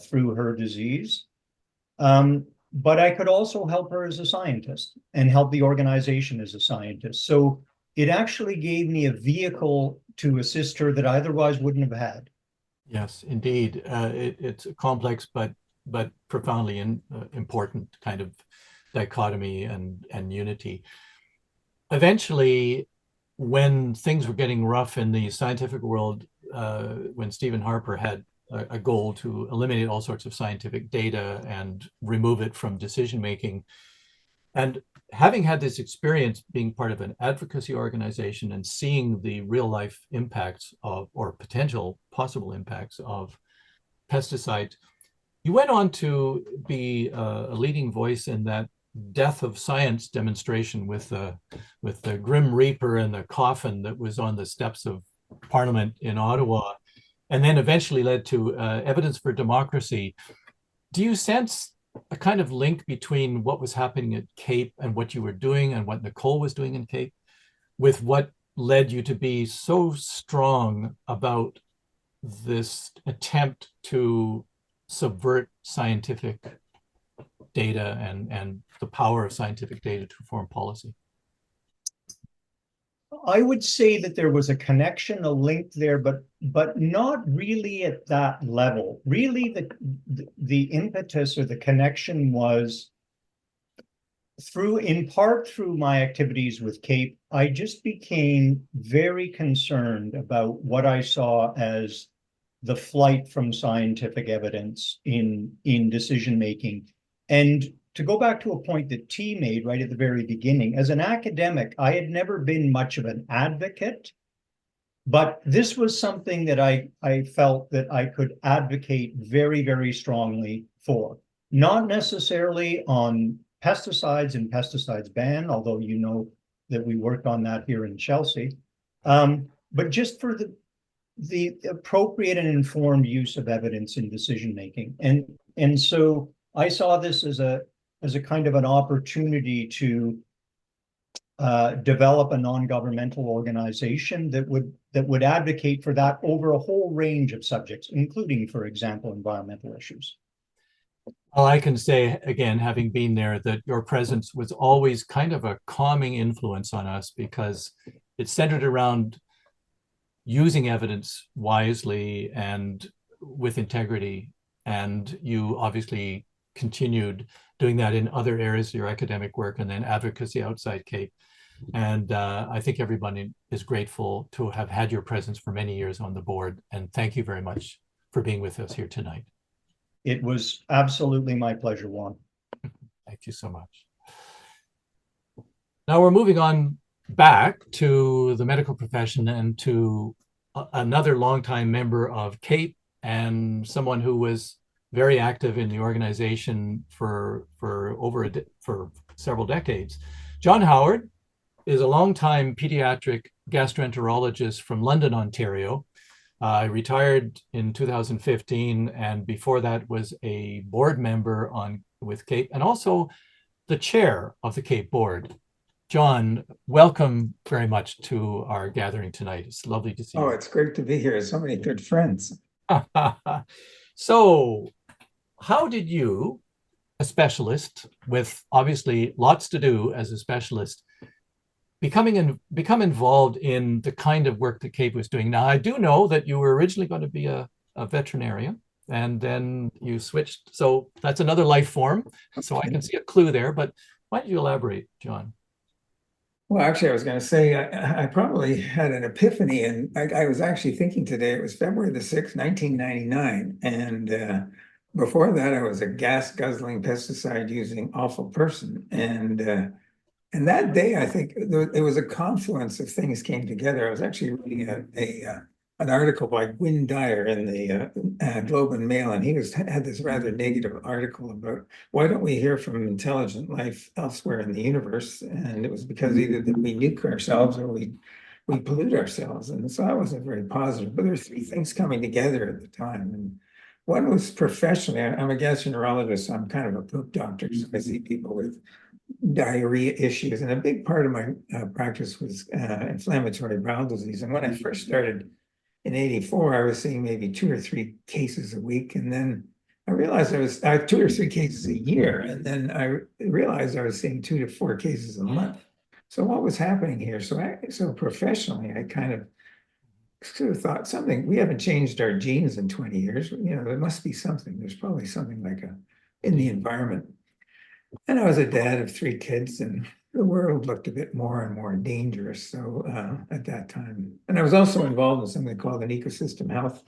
through her disease. But I could also help her as a scientist and help the organization as a scientist. So it actually gave me a vehicle to assist her that I otherwise wouldn't have had. Yes, indeed. It's a complex but profoundly important kind of dichotomy and unity. Eventually, when things were getting rough in the scientific world, when Stephen Harper had a goal to eliminate all sorts of scientific data and remove it from decision making, and having had this experience being part of an advocacy organization and seeing the real life impacts of, or potential possible impacts of pesticides, you went on to be a leading voice in that death of science demonstration with the Grim Reaper and the coffin that was on the steps of Parliament in Ottawa, and then eventually led to Evidence for Democracy. Do you sense a kind of link between what was happening at CAPE and what you were doing and what Nicole was doing in CAPE with what led you to be so strong about this attempt to subvert scientific data and the power of scientific data to form policy? I would say that there was a connection, a link there, but not really at that level. Really, the impetus or the connection was in part through my activities with CAPE. I just became very concerned about what I saw as the flight from scientific evidence in decision making. And to go back to a point that T made right at the very beginning, as an academic, I had never been much of an advocate, but this was something that I felt that I could advocate very, very strongly for. Not necessarily on pesticides and pesticides ban, although you know that we worked on that here in Chelsea, but just for the appropriate and informed use of evidence in decision making. And so I saw this as a kind of an opportunity to develop a non-governmental organization that would advocate for that over a whole range of subjects, including, for example, environmental issues. Well, I can say, again, having been there, that your presence was always kind of a calming influence on us because it centered around using evidence wisely and with integrity. And you obviously continued doing that in other areas of your academic work and then advocacy outside CAPE. And I think everybody is grateful to have had your presence for many years on the board. And thank you very much for being with us here tonight. It was absolutely my pleasure, Juan. Thank you so much. Now we're moving on back to the medical profession and to another longtime member of CAPE and someone who was very active in the organization for several decades. John Howard is a longtime pediatric gastroenterologist from London, Ontario. Retired in 2015, and before that was a board member with CAPE and also the chair of the CAPE board. John, welcome very much to our gathering tonight. It's lovely to see you. Oh, it's great to be here. So many good friends. So, how did you, a specialist with obviously lots to do as a specialist, become involved in the kind of work that CAPE was doing? Now, I do know that you were originally going to be a veterinarian, and then you switched. So that's another life form. So I can see a clue there. But why don't you elaborate, John? Well, actually, I was going to say I probably had an epiphany, and I was actually thinking today, it was February the 6th, 1999. And before that, I was a gas-guzzling, pesticide-using awful person. And that day, I think it was a confluence of things came together. I was actually reading an article by Gwyn Dyer in the Globe and Mail, and he had this rather negative article about why don't we hear from intelligent life elsewhere in the universe? And it was because either that we nuke ourselves or we pollute ourselves. And so that wasn't very positive. But there were three things coming together at the time. And one was professionally, I'm a gastroenterologist, so I'm kind of a poop doctor. So I see people with diarrhea issues. And a big part of my practice was inflammatory bowel disease. And when I first started in 84, I was seeing maybe 2 or 3 cases a week. And then I realized I was 2 or 3 cases a year. And then I realized I was seeing 2 to 4 cases a month. So what was happening here? So professionally, I kind of sort of thought we haven't changed our genes in 20 years. There must be something. There's probably something like in the environment. And I was a dad of 3 kids, and the world looked a bit more and more dangerous. So at that time, and I was also involved in something called an ecosystem health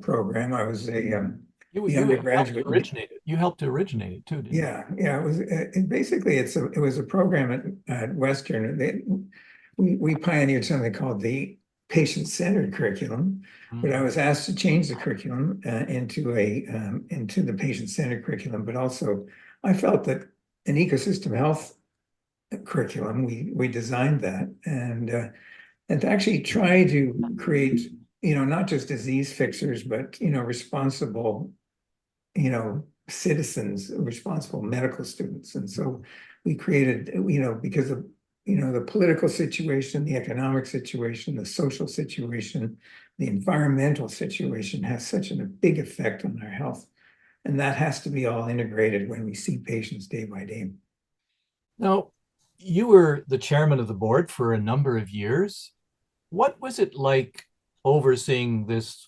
program. I was the undergraduate. You helped to originate it too, didn't you? Yeah. It was basically it was a program at Western. We pioneered something called the patient-centered curriculum, but I was asked to change the curriculum into the patient-centered curriculum. But also, I felt that an ecosystem health curriculum, we designed that, and to actually try to create, not just disease fixers, but responsible, citizens, responsible medical students. And so we created, because of the political situation, the economic situation, the social situation, the environmental situation has such a big effect on our health. And that has to be all integrated when we see patients day by day. Now, you were the chairman of the board for a number of years. What was it like overseeing this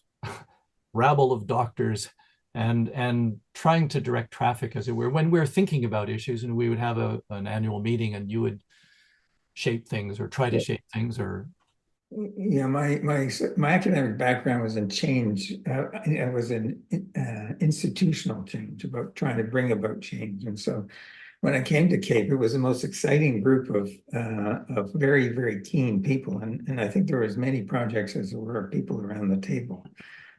rabble of doctors and trying to direct traffic, as it were, when we're thinking about issues, and we would have an annual meeting and you would shape things or try to shape things? Or yeah, my academic background was in change. It was in institutional change, about trying to bring about change. And so when I came to CAPE, it was the most exciting group of very, very keen people. And I think there were as many projects as there were people around the table.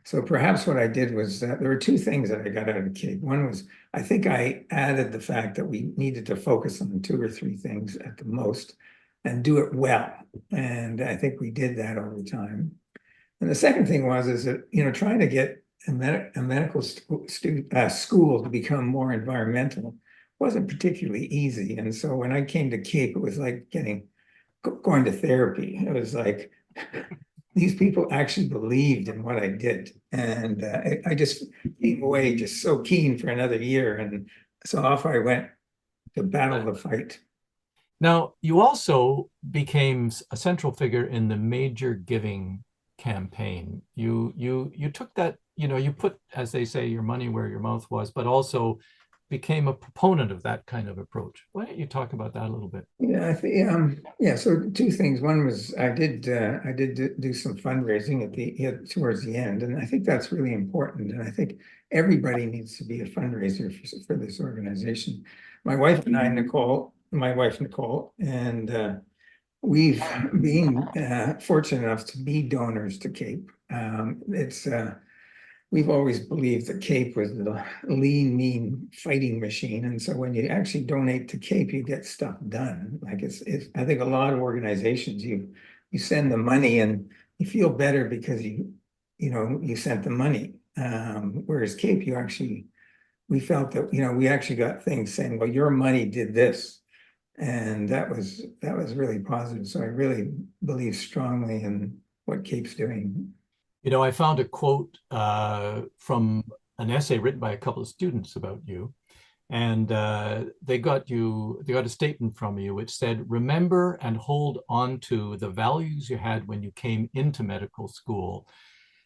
So perhaps what I did was there were 2 things that I got out of CAPE. One was, I think I added the fact that we needed to focus on 2 or 3 things at the most and do it well. And I think we did that over time. And the second thing is that, trying to get a medical school to become more environmental wasn't particularly easy. And so when I came to CAPE, it was like going to therapy. It was like, these people actually believed in what I did. And I just came away just so keen for another year. And so off I went to battle the fight. Now, you also became a central figure in the Major Giving campaign. You took that, you put, as they say, your money where your mouth was, but also became a proponent of that kind of approach. Why don't you talk about that a little bit? Yeah, so 2 things. One was I did do some fundraising towards the end, and I think that's really important. And I think everybody needs to be a fundraiser for this organization. My wife Nicole, and we've been fortunate enough to be donors to CAPE. We've always believed that CAPE was the lean, mean fighting machine. And so when you actually donate to CAPE, you get stuff done. Like I think a lot of organizations, you send the money and you feel better because you sent the money. Whereas CAPE, we felt that, we actually got things saying, well, your money did this. And that was really positive. So I really believe strongly in what CAPE's doing. I found a quote from an essay written by a couple of students about you, and they got a statement from you which said, "Remember and hold on to the values you had when you came into medical school."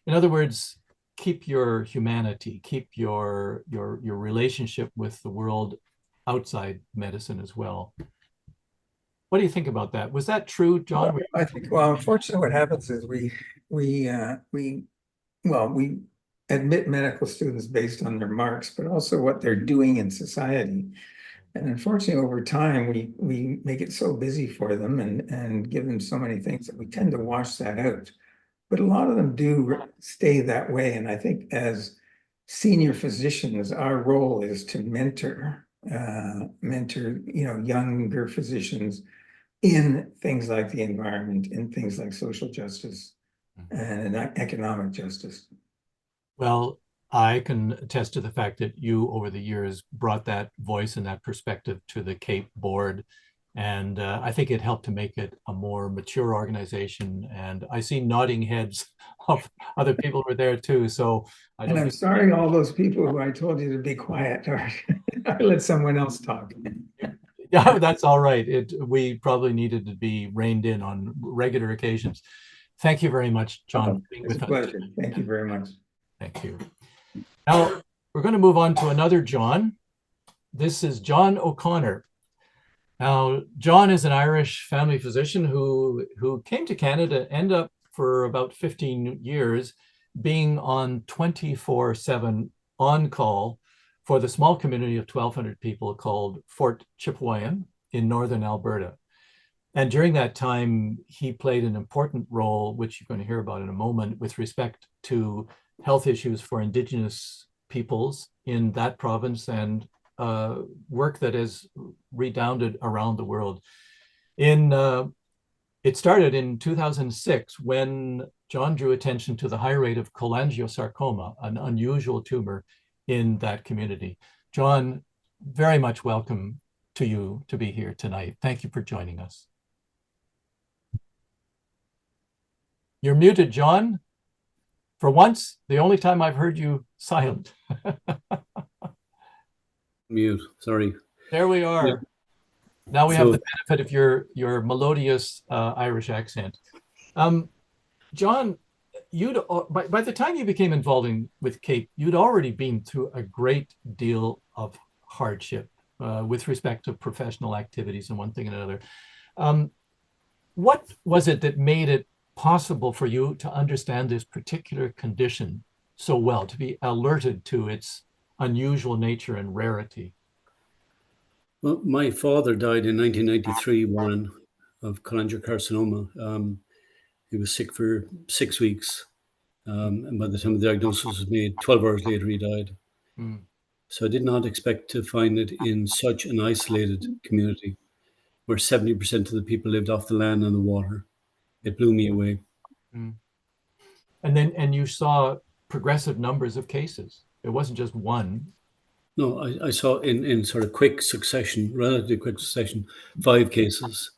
In other words, keep your humanity, keep your relationship with the world outside medicine as well. What do you think about that? Was that true, John? Well, I think, unfortunately, what happens is we admit medical students based on their marks, but also what they're doing in society. And unfortunately, over time, we make it so busy for them and give them so many things that we tend to wash that out. but a lot of them do stay that way. And I think as senior physicians, our role is to mentor, younger physicians in things like the environment, in things like social justice and economic justice. Well, I can attest to the fact that you, over the years, brought that voice and that perspective to the CAPE board. And I think it helped to make it a more mature organization. And I see nodding heads of other people who were there too. So I'm sorry, all those people who I told you to be quiet, or let someone else talk. Yeah, that's all right. We probably needed to be reined in on regular occasions. Thank you very much, John. For being It's with a pleasure. Thank you very much. Thank you. Now, we're going to move on to another John. This is John O'Connor. Now, John is an Irish family physician who came to Canada, ended up for about 15 years being on 24/7 on call for the small community of 1,200 people called Fort Chipewyan in northern Alberta. And during that time, he played an important role, which you're going to hear about in a moment, with respect to health issues for Indigenous peoples in that province and work that has redounded around the world. It started in 2006 when John drew attention to the high rate of cholangiocarcinoma, an unusual tumor in that community. John, very much welcome to you to be here tonight. Thank you for joining us. You're muted, John. For once, the only time I've heard you silent. Mute, sorry. There we are. Yeah. Now we have the benefit of your melodious Irish accent. John, by the time you became involved with CAPE, you'd already been through a great deal of hardship with respect to professional activities and one thing and another. What was it that made it possible for you to understand this particular condition so well, to be alerted to its unusual nature and rarity? Well, my father died in 1993, Warren, of cholangiocarcinoma. He was sick for 6 weeks. And by the time the diagnosis was made, 12 hours later, he died. So I did not expect to find it in such an isolated community where 70% of the people lived off the land and the water. It blew me away. And you saw progressive numbers of cases. It wasn't just one. No, I saw in sort of quick succession, relatively quick succession, 5 cases,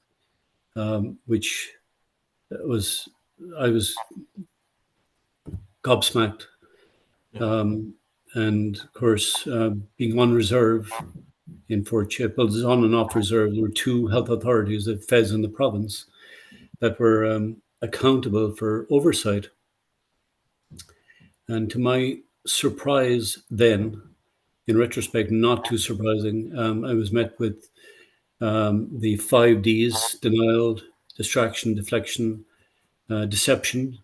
which I was gobsmacked. And of course, being on reserve in Fort Chip, well, there's on and off reserve. There were 2 health authorities, the Fez and the province, that were accountable for oversight. And to my surprise then, in retrospect, not too surprising, I was met with the 5 Ds: denial, distraction, deflection, deception,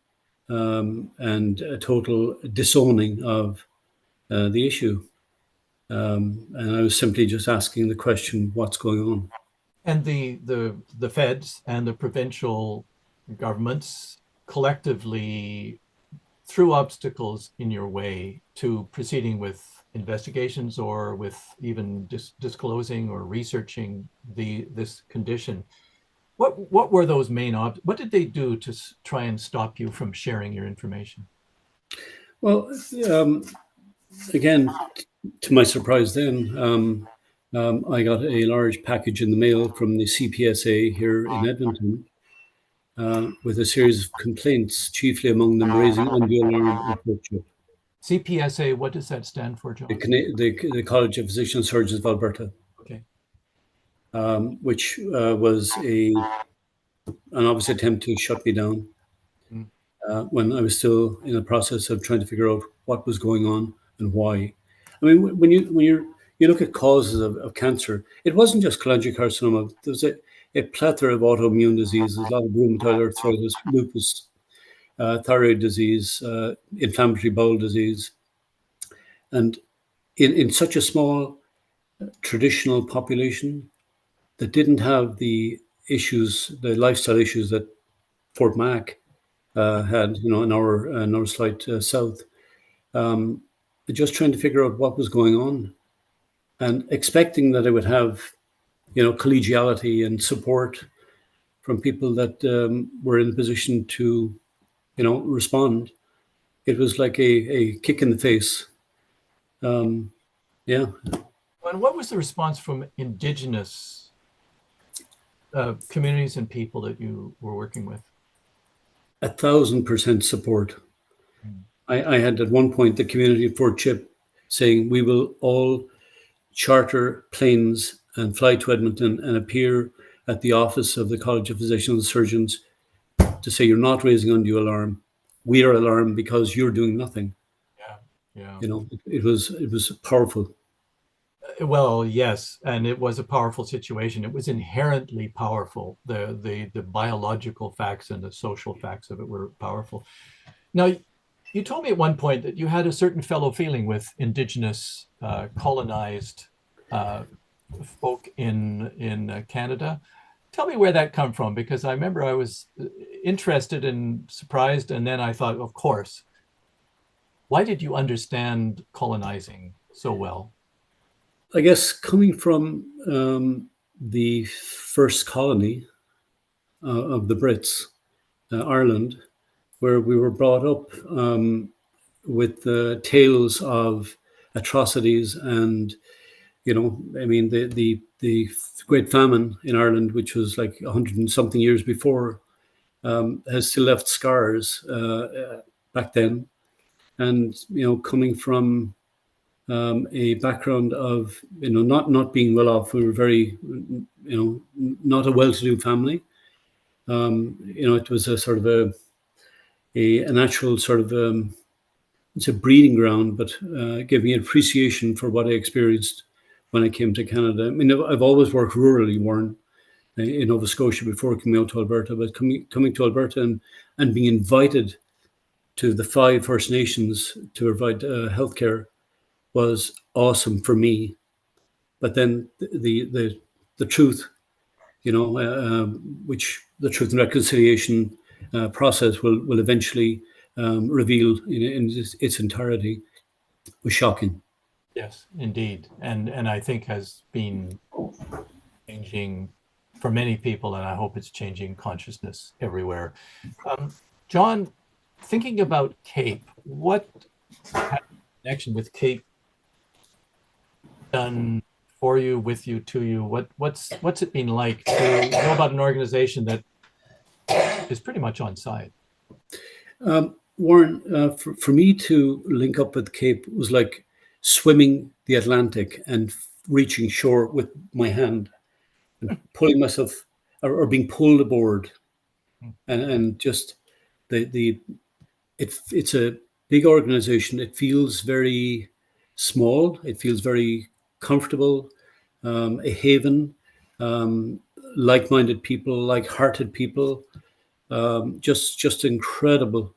and a total disowning of the issue. And I was simply just asking the question, what's going on? And the feds and the provincial governments collectively threw obstacles in your way to proceeding with investigations or with even disclosing or researching this condition. What were those main what did they do to try and stop you from sharing your information? Well, again, to my surprise then, I got a large package in the mail from the CPSA here in Edmonton with a series of complaints, chiefly among them raising undue alarm in Fort Chip. CPSA, what does that stand for, John? The College of Physicians and Surgeons of Alberta. Okay. Which was an obvious attempt to shut me down when I was still in the process of trying to figure out what was going on and why. I mean, when you look at causes of cancer, it wasn't just cholangiocarcinoma. There was a plethora of autoimmune diseases, a lot of rheumatoid arthritis, lupus, thyroid disease, inflammatory bowel disease. And in such a small traditional population that didn't have the issues, the lifestyle issues that Fort Mac had, an hour slight south. Just trying to figure out what was going on and expecting that I would have, collegiality and support from people that were in a position to, respond. It was like a kick in the face. Yeah. And what was the response from Indigenous communities and people that you were working with? 1,000% support. I had at one point the community of Fort Chip saying we will all charter planes and fly to Edmonton and appear at the office of the College of Physicians and Surgeons to say you're not raising undue alarm. We are alarmed because you're doing nothing. Yeah. It was powerful. Well, yes, and it was a powerful situation. It was inherently powerful. The biological facts and the social facts of it were powerful. Now, you told me at one point that you had a certain fellow feeling with Indigenous colonized folk in Canada. Tell me where that come from, because I remember I was interested and surprised, and then I thought, of course, why did you understand colonizing so well? I guess coming from the first colony of the Brits, Ireland, where we were brought up with the tales of atrocities and, the Great Famine in Ireland, which was like 100 and something years before, has still left scars back then. And, coming from a background of, not being well off, we were very, not a well-to-do family. It was a sort of a natural sort of, it's a breeding ground, but gave me an appreciation for what I experienced when I came to Canada. I mean, I've always worked rurally, Warren, in Nova Scotia before coming out to Alberta, but coming to Alberta and being invited to the 5 First Nations to provide healthcare was awesome for me. But then the truth, which the Truth and Reconciliation process will eventually reveal in its entirety, was shocking. Yes, indeed. And I think has been changing for many people, and I hope it's changing consciousness everywhere. John, thinking about CAPE, what connection with CAPE done for you, with you, to you? What's it been like to know about an organization that is pretty much on site? Warren, for me to link up with CAPE was like swimming the Atlantic and reaching shore with my hand and pulling myself or being pulled aboard, and just it's a big organization. It feels very small. It feels very comfortable, a haven, like-minded people, like-hearted people, just incredible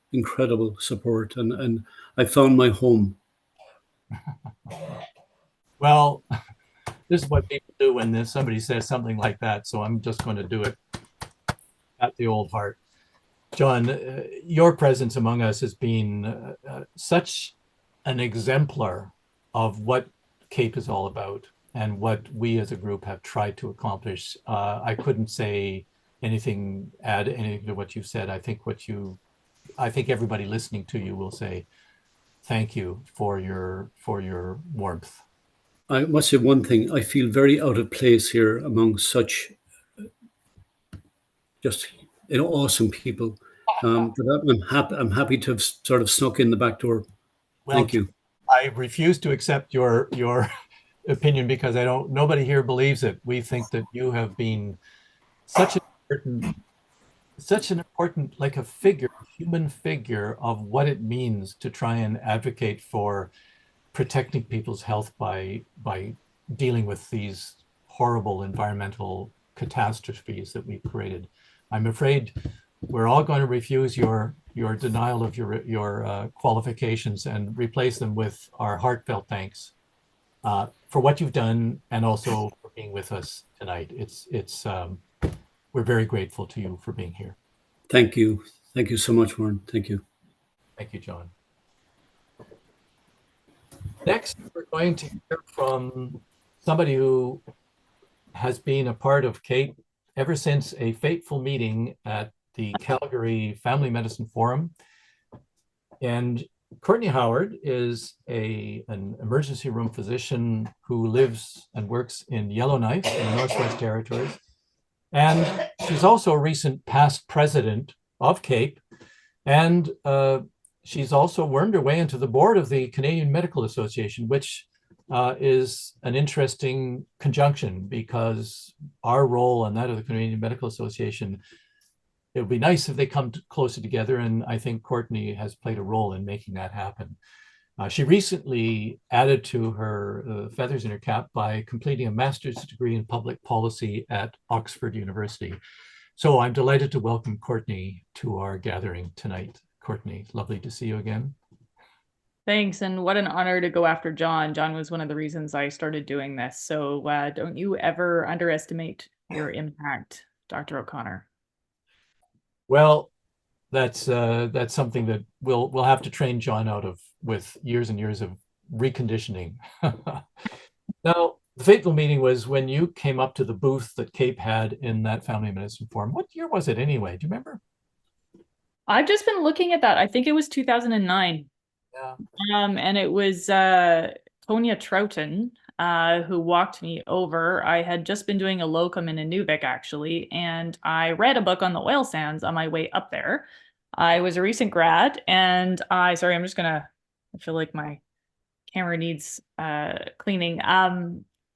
support, and I found my home. Well, this is what people do when somebody says something like that, so I'm just going to do it at the old heart. John, your presence among us has been such an exemplar of what CAPE is all about and what we as a group have tried to accomplish. I couldn't say add anything to what you said. I think everybody listening to you will say thank you for your warmth. I must say one thing. I feel very out of place here among such just awesome people. But I'm happy to have sort of snuck in the back door. Well, thank you. I refuse to accept your opinion because nobody here believes it. We think that you have been such an important like a human figure of what it means to try and advocate for protecting people's health by dealing with these horrible environmental catastrophes that we've created. I'm afraid we're all going to refuse your denial of your qualifications and replace them with our heartfelt thanks for what you've done and also for being with us tonight. We're very grateful to you for being here. Thank you. Thank you so much, Warren. Thank you. Thank you, John. Next, we're going to hear from somebody who has been a part of CAPE ever since a fateful meeting at the Calgary Family Medicine Forum. And Courtney Howard is an emergency room physician who lives and works in Yellowknife in the Northwest Territories. And she's also a recent past president of CAPE. And she's also wormed her way into the board of the Canadian Medical Association, which is an interesting conjunction because our role and that of the Canadian Medical Association, it would be nice if they come closer together. And I think Courtney has played a role in making that happen. She recently added to her feathers in her cap by completing a master's degree in public policy at Oxford University. So I'm delighted to welcome Courtney to our gathering tonight. Courtney, lovely to see you again. Thanks, and what an honor to go after John. John was one of the reasons I started doing this. So don't you ever underestimate your impact, Dr. O'Connor. Well, that's something that we'll have to train John out of with years and years of reconditioning. Now, the fateful meeting was when you came up to the booth that CAPE had in that Family Medicine Forum. What year was it anyway? Do you remember? I've just been looking at that. I think it was 2009. Yeah. And it was Tonya Troughton who walked me over. I had just been doing a locum in Inuvik, actually, and I read a book on the oil sands on my way up there. I was a recent grad, and I feel like my camera needs cleaning.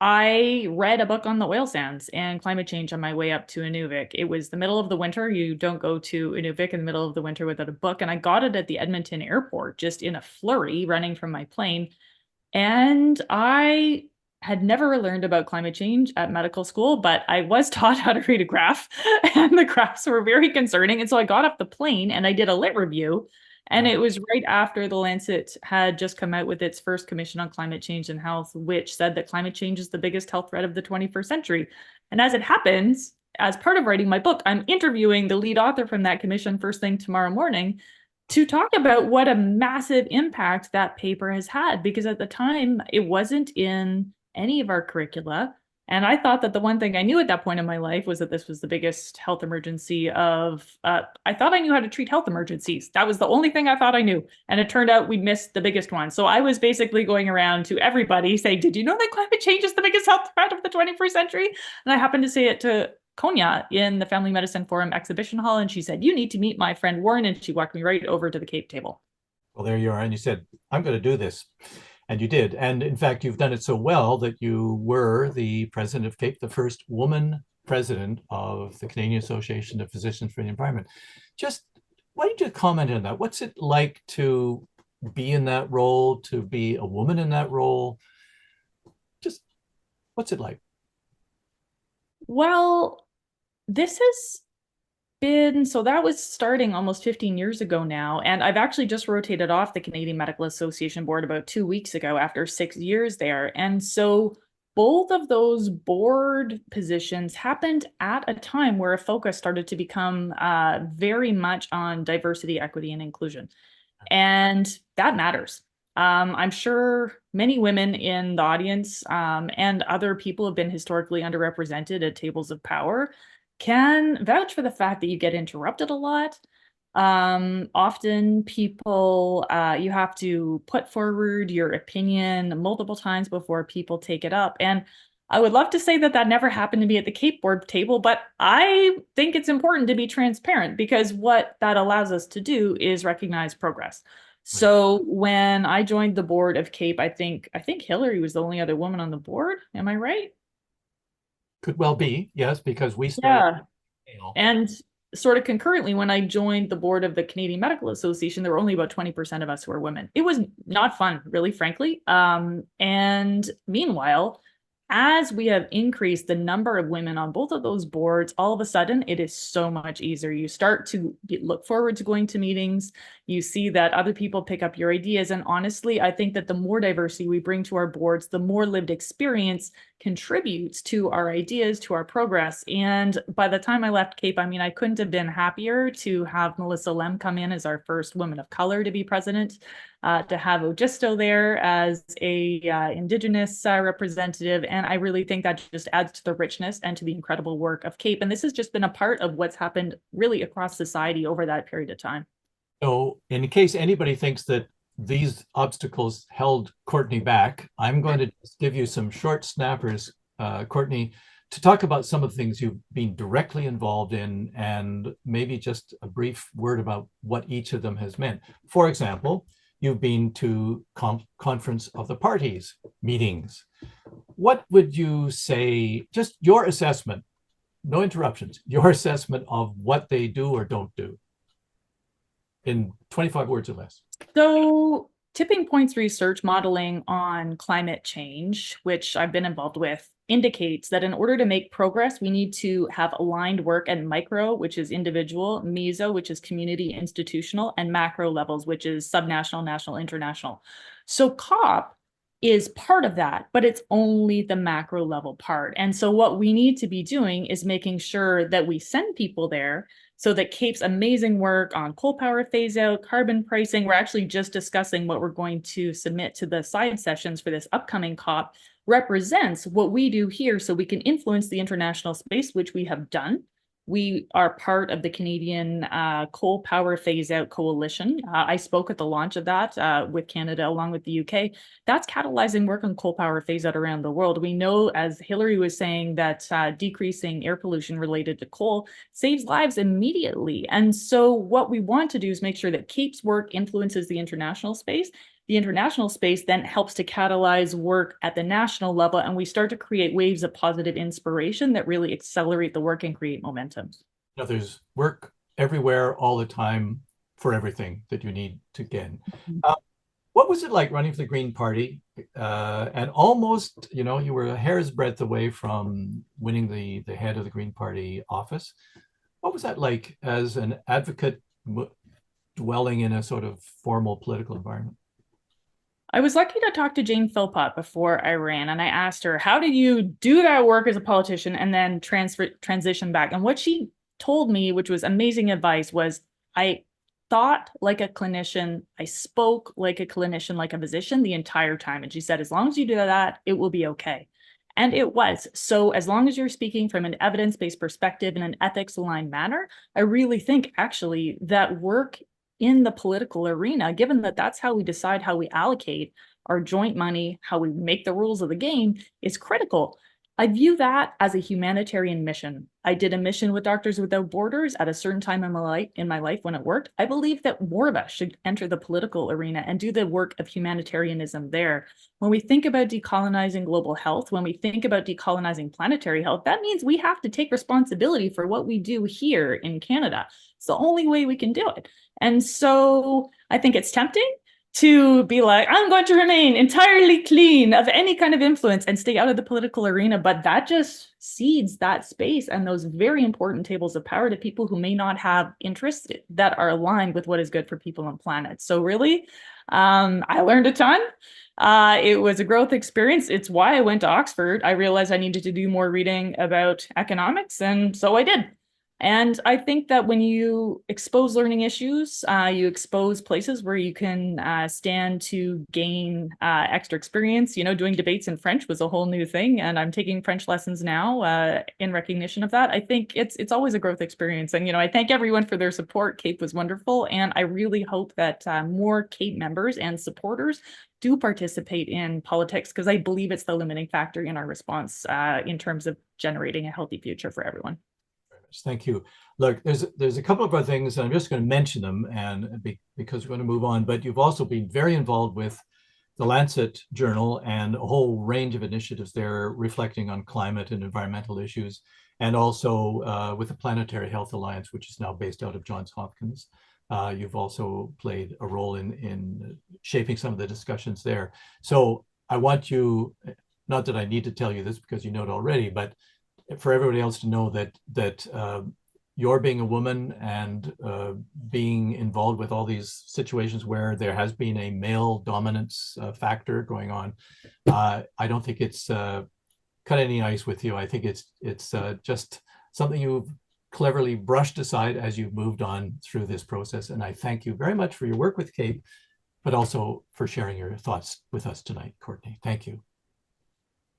I read a book on the oil sands and climate change on my way up to Inuvik. It was the middle of the winter. You don't go to Inuvik in the middle of the winter without a book. And I got it at the Edmonton airport, just in a flurry running from my plane. And I had never learned about climate change at medical school, but I was taught how to read a graph, and the graphs were very concerning. And so I got off the plane and I did a lit review. And it was right after The Lancet had just come out with its first commission on climate change and health, which said that climate change is the biggest health threat of the 21st century. And as it happens, as part of writing my book, I'm interviewing the lead author from that commission first thing tomorrow morning to talk about what a massive impact that paper has had, because at the time it wasn't in any of our curricula. And I thought that the one thing I knew at that point in my life was that this was the biggest health emergency I thought I knew how to treat health emergencies. That was the only thing I thought I knew. And it turned out we missed the biggest one. So I was basically going around to everybody saying, did you know that climate change is the biggest health threat of the 21st century? And I happened to say it to Konya in the Family Medicine Forum exhibition hall. And she said, you need to meet my friend Warren. And she walked me right over to the CAPE table. Well, there you are. And you said, I'm going to do this. And you did. And in fact, you've done it so well that you were the president of CAPE, the first woman president of the Canadian Association of Physicians for the Environment. Just why don't you comment on that? What's it like to be in that role, to be a woman in that role? Just what's it like? Well, this has been, so that was starting almost 15 years ago now. And I've actually just rotated off the Canadian Medical Association board about 2 weeks ago after 6 years there. And so both of those board positions happened at a time where a focus started to become very much on diversity, equity, and inclusion. And that matters. I'm sure many women in the audience and other people have been historically underrepresented at tables of power can vouch for the fact that you get interrupted a lot. Often people, you have to put forward your opinion multiple times before people take it up. And I would love to say that that never happened to me at the CAPE board table, but I think it's important to be transparent, because what that allows us to do is recognize progress. So when I joined the board of CAPE, I think Hilary was the only other woman on the board. Am I right? Could well be, yes, because we started. Yeah. And sort of concurrently, when I joined the board of the Canadian Medical Association, there were only about 20% of us who were women. It was not fun, really, frankly. And meanwhile, as we have increased the number of women on both of those boards, all of a sudden it is so much easier. You start to look forward to going to meetings. You see that other people pick up your ideas. And honestly, I think that the more diversity we bring to our boards, the more lived experience contributes to our ideas, to our progress. And by the time I left CAPE, I mean, I couldn't have been happier to have Melissa Lem come in as our first woman of color to be president. To have Ogisto there as a Indigenous representative. And I really think that just adds to the richness and to the incredible work of CAPE. And this has just been a part of what's happened really across society over that period of time. So in case anybody thinks that these obstacles held Courtney back, I'm going to just give you some short snappers, Courtney, to talk about some of the things you've been directly involved in and maybe just a brief word about what each of them has meant. For example, you've been to Conference of the Parties meetings. What would you say, just your assessment, no interruptions, your assessment of what they do or don't do in 25 words or less? So Tipping Point's research modeling on climate change, which I've been involved with, indicates that in order to make progress, we need to have aligned work at micro, which is individual, meso, which is community, institutional, and macro levels, which is subnational, national, international. So COP is part of that, but it's only the macro level part. And so what we need to be doing is making sure that we send people there so that CAPE's amazing work on coal power phase out, carbon pricing, we're actually just discussing what we're going to submit to the side sessions for this upcoming COP, represents what we do here so we can influence the international space, which we have done. We are part of the Canadian Coal Power Phase Out Coalition. I spoke at the launch of that with Canada along with the UK. That's catalyzing work on coal power phase out around the world. We know, as Hilary was saying, that decreasing air pollution related to coal saves lives immediately. And so what we want to do is make sure that CAPE's work influences the international space. The international space then helps to catalyze work at the national level, and we start to create waves of positive inspiration that really accelerate the work and create momentum. Now, there's work everywhere all the time for everything that you need to get. What was it like running for the Green Party? And almost, you know, you were a hair's breadth away from winning the head of the Green Party office. What was that like as an advocate dwelling in a sort of formal political environment? I was lucky to talk to Jane Philpott before I ran, and I asked her, how did you do that work as a politician and then transition back? And what she told me, which was amazing advice, was I thought like a clinician, I spoke like a clinician, like a physician the entire time. And she said, as long as you do that, it will be okay. And it was. So as long as you're speaking from an evidence-based perspective in an ethics-aligned manner, I really think actually that work in the political arena, given that that's how we decide how we allocate our joint money, how we make the rules of the game, is critical. I view that as a humanitarian mission. I did a mission with Doctors Without Borders at a certain time in my life when it worked. I believe that more of us should enter the political arena and do the work of humanitarianism there. When we think about decolonizing global health, when we think about decolonizing planetary health, that means we have to take responsibility for what we do here in Canada. It's the only way we can do it. And so I think it's tempting to be like, I'm going to remain entirely clean of any kind of influence and stay out of the political arena. But that just cedes that space and those very important tables of power to people who may not have interests that are aligned with what is good for people and planet. So really, I learned a ton. It was a growth experience. It's why I went to Oxford. I realized I needed to do more reading about economics, and so I did. And I think that when you expose learning issues, you expose places where you can stand to gain extra experience. You know, doing debates in French was a whole new thing, and I'm taking French lessons now in recognition of that. I think it's always a growth experience. And, you know, I thank everyone for their support. CAPE was wonderful. And I really hope that more CAPE members and supporters do participate in politics, because I believe it's the limiting factor in our response in terms of generating a healthy future for everyone. Thank you. Look, there's a couple of other things, and I'm just going to mention them, and because we're going to move on. But you've also been very involved with the Lancet Journal and a whole range of initiatives there reflecting on climate and environmental issues, and also with the Planetary Health Alliance, which is now based out of Johns Hopkins. You've also played a role in shaping some of the discussions there. So I want you, not that I need to tell you this because you know it already, but for everybody else to know that you're being a woman and being involved with all these situations where there has been a male dominance factor going on. I don't think it's cut any ice with you. I think it's just something you've cleverly brushed aside as you've moved on through this process. And I thank you very much for your work with CAPE, but also for sharing your thoughts with us tonight, Courtney. Thank you.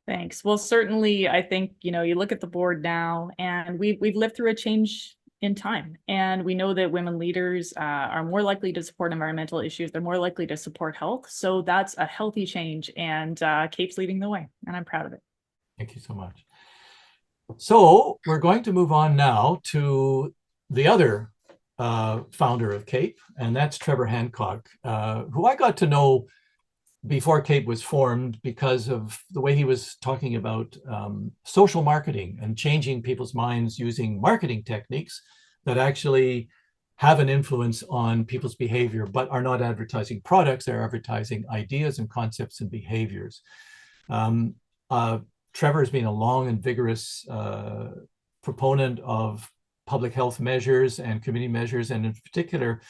Thanks. Well, certainly, I think, you know, you look at the board now, and we've lived through a change in time, and we know that women leaders are more likely to support environmental issues. They're more likely to support health. So that's a healthy change, and CAPE's leading the way, and I'm proud of it. Thank you so much. So we're going to move on now to the other founder of CAPE, and that's Trevor Hancock, who I got to know before CAPE was formed because of the way he was talking about social marketing and changing people's minds using marketing techniques that actually have an influence on people's behavior, but are not advertising products, they're advertising ideas and concepts and behaviors. Trevor has been a long and vigorous proponent of public health measures and community measures, and in particular,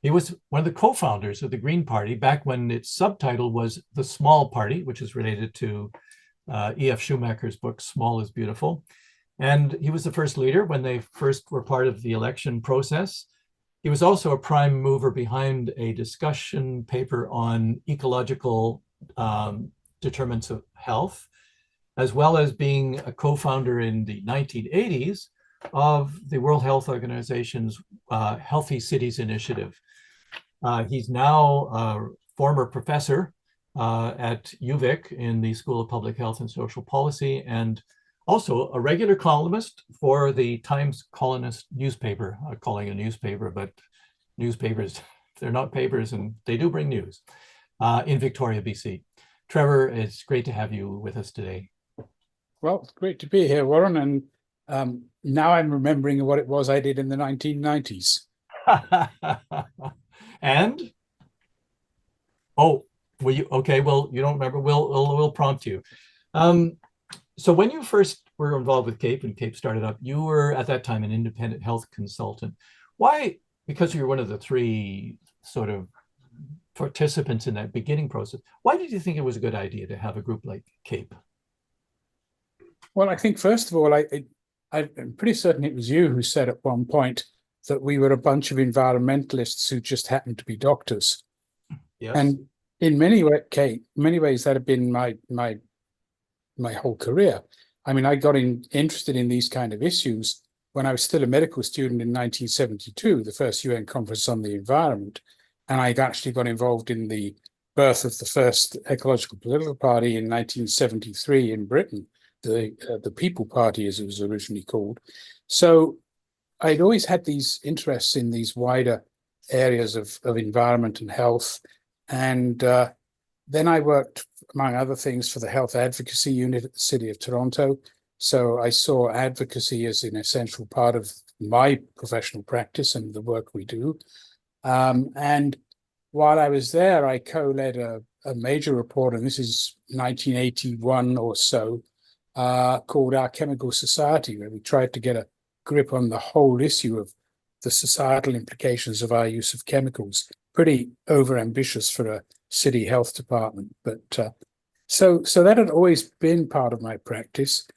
he was one of the co-founders of the Green Party back when its subtitle was The Small Party, which is related to E.F. Schumacher's book, Small is Beautiful. And he was the first leader when they first were part of the election process. He was also a prime mover behind a discussion paper on ecological determinants of health, as well as being a co-founder in the 1980s of the World Health Organization's Healthy Cities Initiative. He's now a former professor at UVic in the School of Public Health and Social Policy, and also a regular columnist for the Times Colonist newspaper. I'm calling it a newspaper, but newspapers, they're not papers and they do bring news, in Victoria, BC. Trevor, it's great to have you with us today. Well, it's great to be here, Warren, and now I'm remembering what it was I did in the 1990s. And oh, were you okay? Well, you don't remember. We'll prompt you. So when you first were involved with CAPE and CAPE started up, you were at that time an independent health consultant. Why? Because you're one of the three sort of participants in that beginning process. Why did you think it was a good idea to have a group like CAPE? Well, I think first of all, I'm pretty certain it was you who said at one point that we were a bunch of environmentalists who just happened to be doctors. Yes. And in many ways, Kate, many ways that have been my whole career. I mean, I got interested in these kind of issues when I was still a medical student in 1972, the first UN conference on the environment. And I actually got involved in the birth of the first ecological political party in 1973 in Britain, the People Party, as it was originally called. So I'd always had these interests in these wider areas of environment and health. And then I worked, among other things, for the Health Advocacy Unit at the City of Toronto. So I saw advocacy as an essential part of my professional practice and the work we do. And while I was there, I co-led a major report, and this is 1981 or so, called Our Chemical Society, where we tried to get a grip on the whole issue of the societal implications of our use of chemicals. Pretty overambitious for a city health department, but so that had always been part of my practice,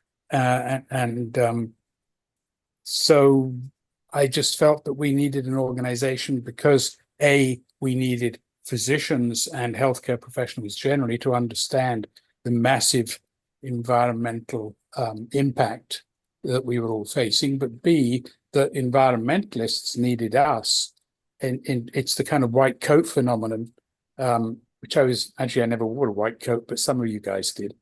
so I just felt that we needed an organization because we needed physicians and healthcare professionals generally to understand the massive environmental impact that we were all facing, but B, that environmentalists needed us. And it's the kind of white coat phenomenon, which I never wore a white coat, but some of you guys did.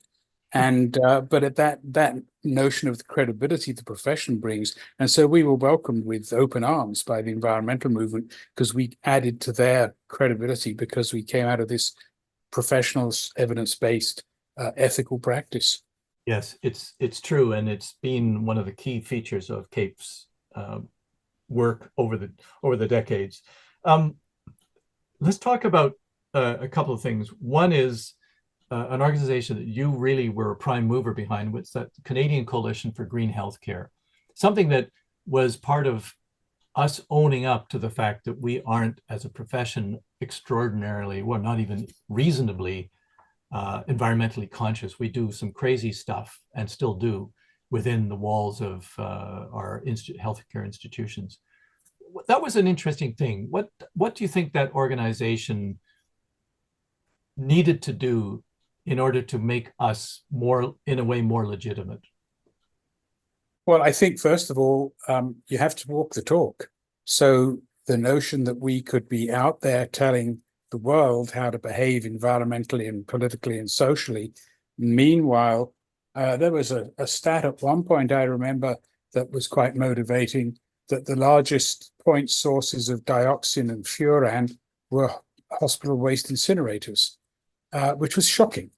And but at that notion of the credibility the profession brings, and so we were welcomed with open arms by the environmental movement because we added to their credibility because we came out of this professional, evidence-based, ethical practice. Yes, it's true, and it's been one of the key features of CAPE's work over the decades. Let's talk about a couple of things. One is an organization that you really were a prime mover behind, was that Canadian Coalition for Green Healthcare, something that was part of us owning up to the fact that we aren't, as a profession, extraordinarily, well, not even reasonably environmentally conscious. We do some crazy stuff, and still do, within the walls of our healthcare institutions. That was an interesting thing. What do you think that organization needed to do in order to make us more, in a way, more legitimate? Well, I think, first of all, you have to walk the talk. So the notion that we could be out there telling the world how to behave environmentally and politically and socially. Meanwhile, there was a stat at one point I remember that was quite motivating, that the largest point sources of dioxin and furan were hospital waste incinerators, which was shocking.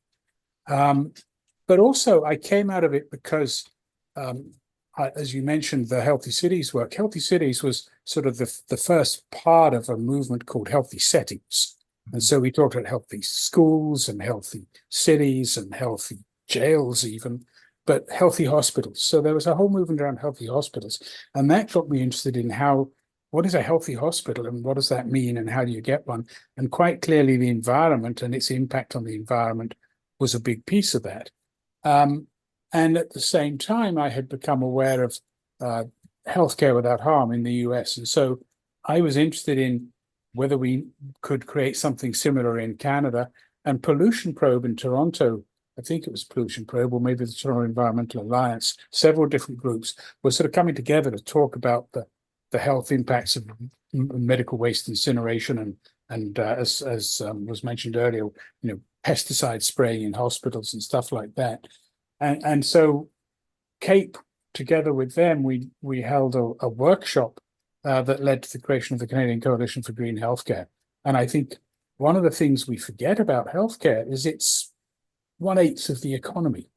But also I came out of it because, as you mentioned, the Healthy Cities work. Healthy Cities was sort of the first part of a movement called Healthy Settings. And so we talked about healthy schools and healthy cities and healthy jails even, but healthy hospitals. So there was a whole movement around healthy hospitals. And that got me interested in what is a healthy hospital and what does that mean and how do you get one? And quite clearly the environment and its impact on the environment was a big piece of that. And at the same time, I had become aware of healthcare without harm in the US. And so I was interested in whether we could create something similar in Canada. And Pollution Probe in Toronto, I think it was Pollution Probe, or maybe the Toronto Environmental Alliance, several different groups were sort of coming together to talk about the health impacts of medical waste incineration and as was mentioned earlier, pesticide spraying in hospitals and stuff like that. And so CAPE, together with them, we held a workshop that led to the creation of the Canadian Coalition for Green Healthcare. And I think one of the things we forget about healthcare is it's 1/8 of the economy.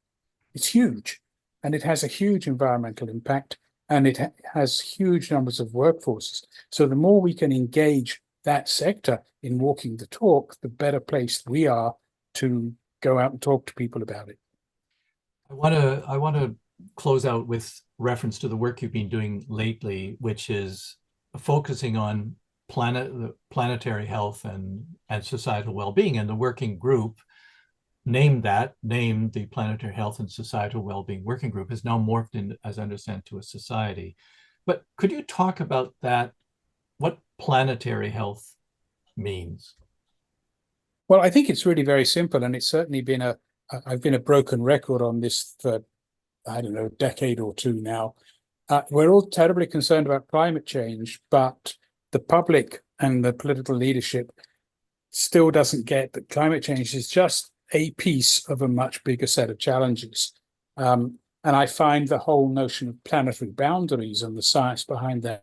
It's huge, and it has a huge environmental impact, and it has huge numbers of workforces. So the more we can engage that sector in walking the talk, the better placed we are to go out and talk to people about it. I want to close out with reference to the work you've been doing lately, which is focusing on planetary health and societal well-being. And the working group named the Planetary Health and Societal Well-being Working Group has now morphed in, as I understand, to a society. But could you talk about that, what planetary health means? Well, I think it's really very simple, and it's certainly been I've been a broken record on this for, I don't know, a decade or two now. We're all terribly concerned about climate change, but the public and the political leadership still doesn't get that climate change is just a piece of a much bigger set of challenges. And I find the whole notion of planetary boundaries and the science behind that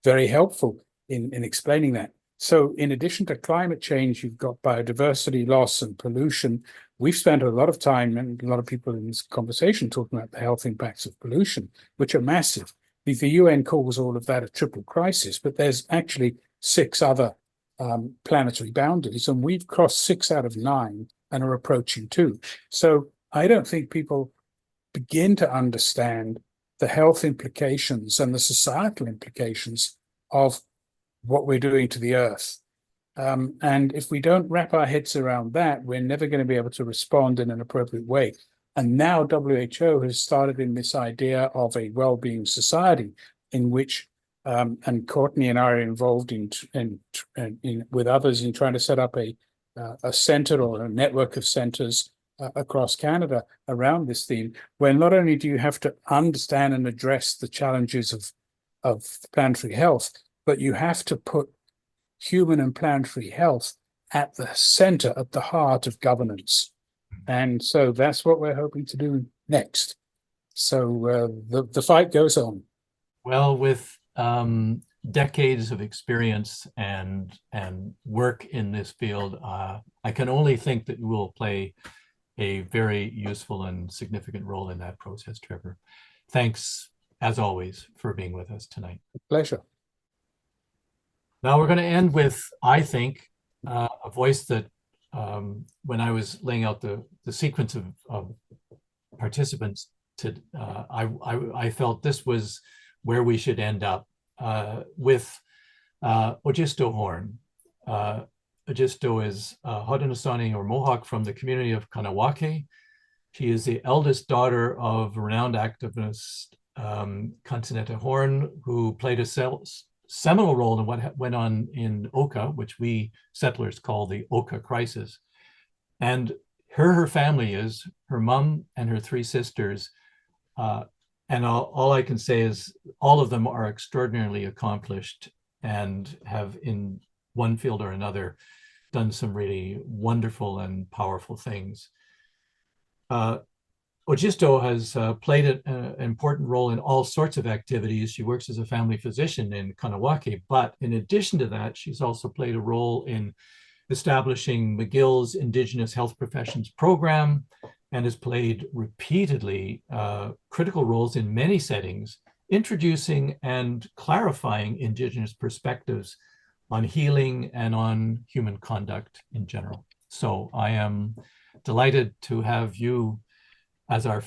very helpful in explaining that. So in addition to climate change, you've got biodiversity loss and pollution. We've spent a lot of time, and a lot of people in this conversation, talking about the health impacts of pollution, which are massive. The UN calls all of that a triple crisis, but there's actually 6 other planetary boundaries, and we've crossed 6 out of 9 and are approaching 2. So I don't think people begin to understand the health implications and the societal implications of what we're doing to the earth. And if we don't wrap our heads around that, we're never going to be able to respond in an appropriate way. And now WHO has started in this idea of a well-being society in which, and Courtney and I are involved in with others in trying to set up a center or a network of centers across Canada around this theme, where not only do you have to understand and address the challenges of planetary health, but you have to put human and planetary health at the center, at the heart of governance. And so that's what we're hoping to do next. So the fight goes on. Well, with decades of experience and work in this field, I can only think that you will play a very useful and significant role in that process, Trevor. Thanks, as always, for being with us tonight. Pleasure. Now we're going to end with, I think, a voice that when I was laying out the sequence of participants, I felt this was where we should end up with Ojisto Horn. Ojisto is Haudenosaunee or Mohawk from the community of Kanawake. She is the eldest daughter of renowned activist Constaneta Horn, who played a seminal role in what went on in Oka, which we settlers call the Oka crisis. And her family is her mom and her three sisters. And all I can say is all of them are extraordinarily accomplished and have, in one field or another, done some really wonderful and powerful things. Ojisto has played an important role in all sorts of activities. She works as a family physician in Kanawake, but in addition to that, she's also played a role in establishing McGill's Indigenous Health Professions Program, and has played repeatedly critical roles in many settings, introducing and clarifying Indigenous perspectives on healing and on human conduct in general. So I am delighted to have you as our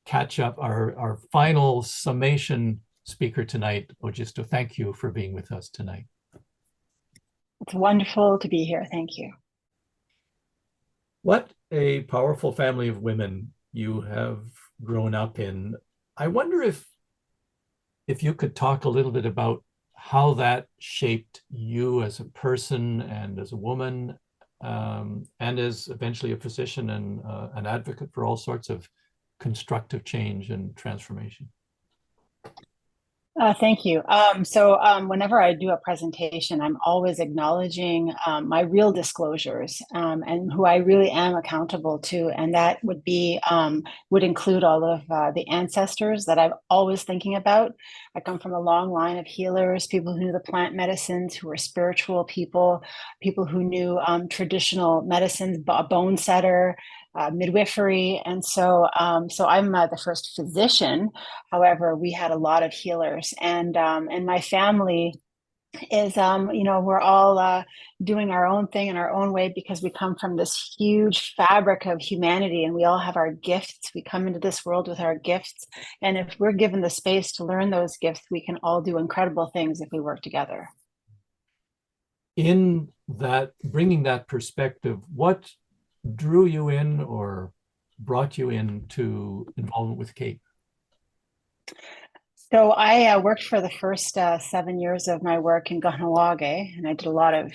catch up, our final summation speaker tonight. Ojisto, thank you for being with us tonight. It's wonderful to be here. Thank you. What a powerful family of women you have grown up in. I wonder if you could talk a little bit about how that shaped you as a person and as a woman, and as eventually a physician and an advocate for all sorts of constructive change and transformation. Thank you. So whenever I do a presentation, I'm always acknowledging my real disclosures and who I really am accountable to. And that would include all of the ancestors that I'm always thinking about. I come from a long line of healers, people who knew the plant medicines, who were spiritual people, people who knew traditional medicines, bone setter, midwifery. And so I'm the first physician. However, we had a lot of healers, and my family is, we're all doing our own thing in our own way because we come from this huge fabric of humanity, and we all have our gifts. We come into this world with our gifts. And if we're given the space to learn those gifts, we can all do incredible things if we work together. In that, bringing that perspective, what drew you in or brought you into involvement with CAPE? So I worked for the first 7 years of my work in Kahnawake, and I did a lot of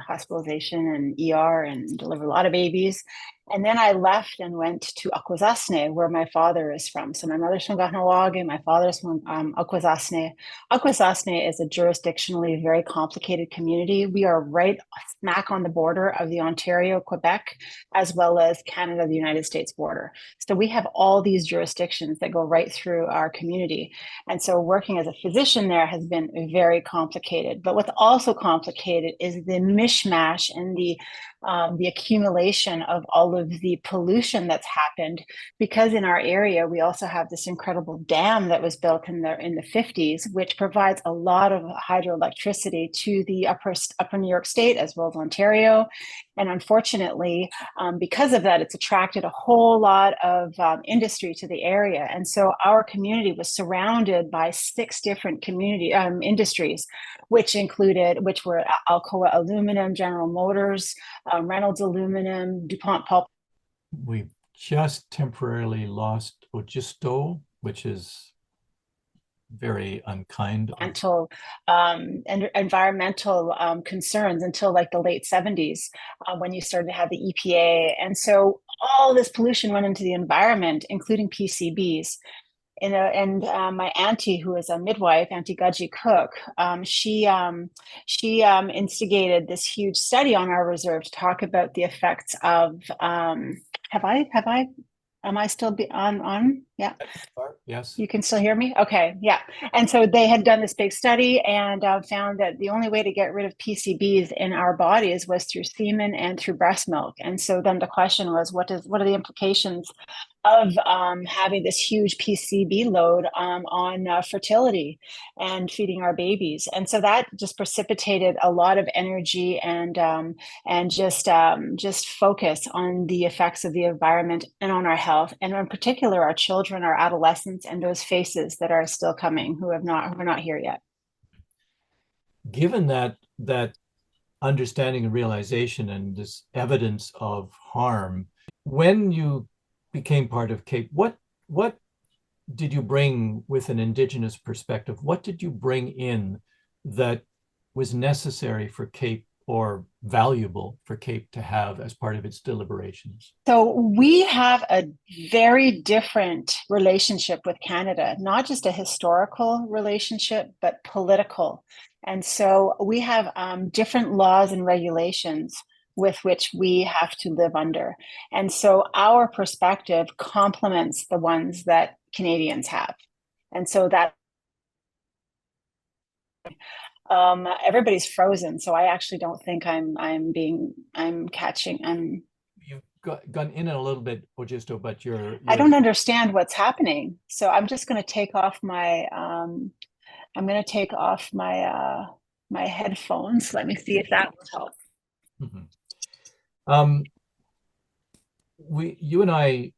hospitalization and ER and delivered a lot of babies. And then I left and went to Akwesasne, where my father is from. So my mother's from Kahnawake, my father's from Akwesasne. Akwesasne is a jurisdictionally very complicated community. We are right smack on the border of the Ontario, Quebec, as well as Canada, the United States border. So we have all these jurisdictions that go right through our community. And so working as a physician there has been very complicated. But what's also complicated is the mishmash and the accumulation of all of the pollution that's happened, because in our area we also have this incredible dam that was built in the 50s, which provides a lot of hydroelectricity to the upper New York State as well as Ontario. And unfortunately, because of that, it's attracted a whole lot of industry to the area. And so our community was surrounded by 6 different industries, which were Alcoa Aluminum, General Motors, Reynolds Aluminum, DuPont Pulp. We've just temporarily lost Ojisto, which is very unkind. Environmental concerns until like the late 70s, when you started to have the EPA. And so all this pollution went into the environment, including PCBs. And my auntie, who is a midwife, Auntie Gudgie Cook, she instigated this huge study on our reserve to talk about the effects of. Am I still on? Yeah. Yes. You can still hear me? Okay. Yeah. And so they had done this big study and found that the only way to get rid of PCBs in our bodies was through semen and through breast milk. And so then the question was, what are the implications of having this huge PCB load on fertility and feeding our babies? And so that just precipitated a lot of energy and just focus on the effects of the environment and on our health, and in particular our children, our adolescents, and those faces that are still coming who are not here yet. Given that understanding and realization and this evidence of harm, when you became part of CAPE, what did you bring with an Indigenous perspective? What did you bring in that was necessary for CAPE or valuable for CAPE to have as part of its deliberations? So we have a very different relationship with Canada, not just a historical relationship, but political. And so we have different laws and regulations with which we have to live under. And so our perspective complements the ones that Canadians have. And so that everybody's frozen. So I actually don't think I'm catching. You've gone in a little bit, Ojisto, but you're I don't understand what's happening. So I'm just going to take off my my headphones. Let me see if that will help. Mm-hmm. You and I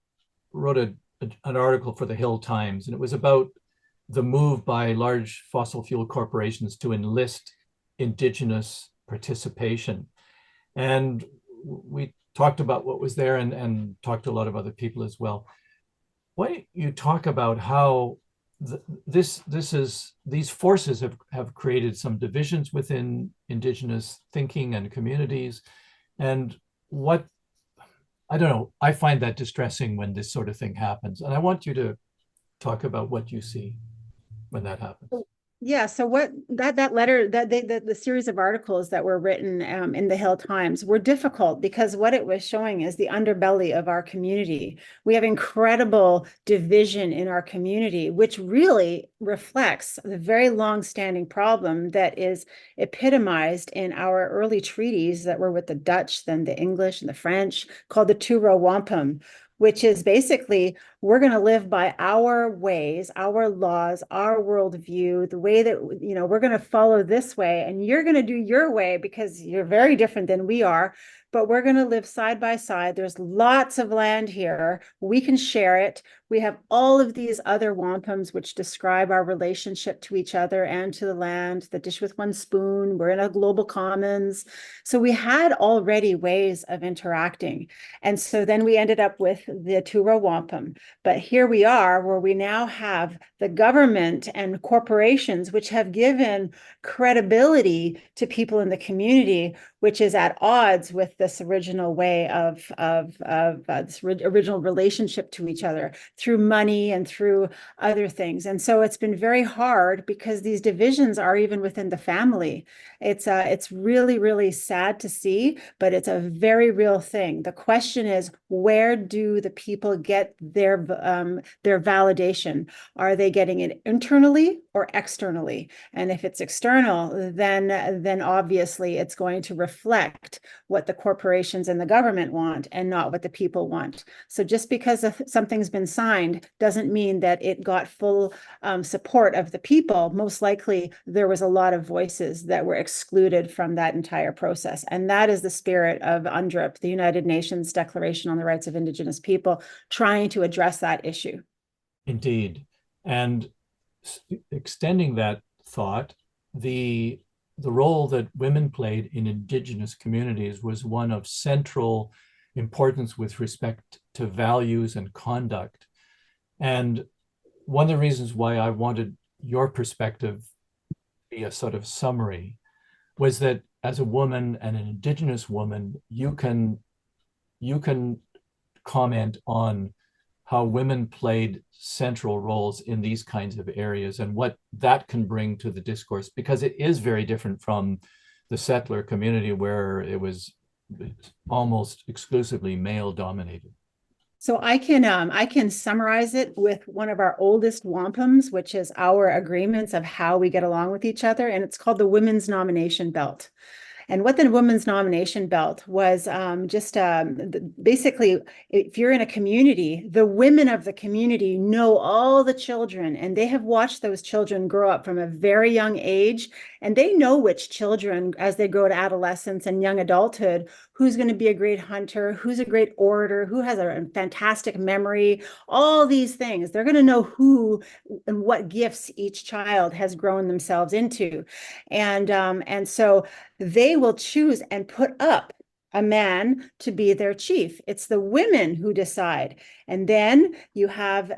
wrote an article for the Hill Times, and it was about the move by large fossil fuel corporations to enlist Indigenous participation. And we talked about what was there and talked to a lot of other people as well. Why don't you talk about how these forces have created some divisions within Indigenous thinking and communities, and what, I don't know, I find that distressing when this sort of thing happens. And I want you to talk about what you see when that happens. Yeah, so what that letter, the series of articles that were written in the Hill Times were difficult because what it was showing is the underbelly of our community. We have incredible division in our community, which really reflects the very long-standing problem that is epitomized in our early treaties that were with the Dutch, then the English and the French, called the Two-Row Wampum, which is basically, we're going to live by our ways, our laws, our worldview, the way that, we're going to follow this way, and you're going to do your way because you're very different than we are, but we're going to live side by side. There's lots of land here. We can share it. We have all of these other wampums which describe our relationship to each other and to the land, the dish with one spoon, we're in a global commons. So we had already ways of interacting. And so then we ended up with the Two-Row Wampum. But here we are where we now have the government and corporations which have given credibility to people in the community, which is at odds with this original way of this original relationship to each other through money and through other things. And so it's been very hard because these divisions are even within the family. It's really, really sad to see, but it's a very real thing. The question is, where do the people get their validation? Are they getting it internally or externally? And if it's external, then obviously it's going to reflect what the corporations and the government want and not what the people want. So just because something's been signed doesn't mean that it got full support of the people. Most likely there was a lot of voices that were excluded from that entire process. And that is the spirit of UNDRIP, the United Nations Declaration on the Rights of Indigenous People, trying to address that issue. Indeed. And extending that thought, the role that women played in Indigenous communities was one of central importance with respect to values and conduct. And one of the reasons why I wanted your perspective to be a sort of summary was that as a woman and an Indigenous woman, you can comment on how women played central roles in these kinds of areas and what that can bring to the discourse, because it is very different from the settler community where it was almost exclusively male dominated. So I can summarize it with one of our oldest wampums, which is our agreements of how we get along with each other, and it's called the Women's Nomination Belt. And what the Women's Nomination Belt was basically, if you're in a community, the women of the community know all the children, and they have watched those children grow up from a very young age, and they know which children, as they grow to adolescence and young adulthood, who's going to be a great hunter, who's a great orator, who has a fantastic memory, all these things. They're going to know who and what gifts each child has grown themselves into. And so they will choose and put up a man to be their chief. It's the women who decide. And then you have,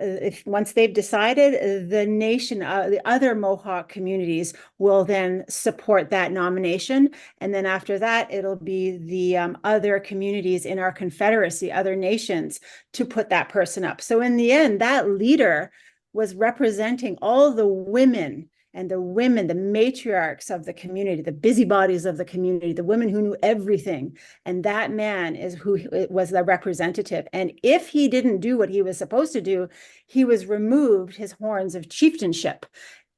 once they've decided, the nation, the other Mohawk communities will then support that nomination. And then after that, it'll be the other communities in our confederacy, other nations, to put that person up. So in the end, that leader was representing all the women, and the women, the matriarchs of the community, the busybodies of the community, the women who knew everything. And that man is who was the representative. And if he didn't do what he was supposed to do, he was removed his horns of chieftainship.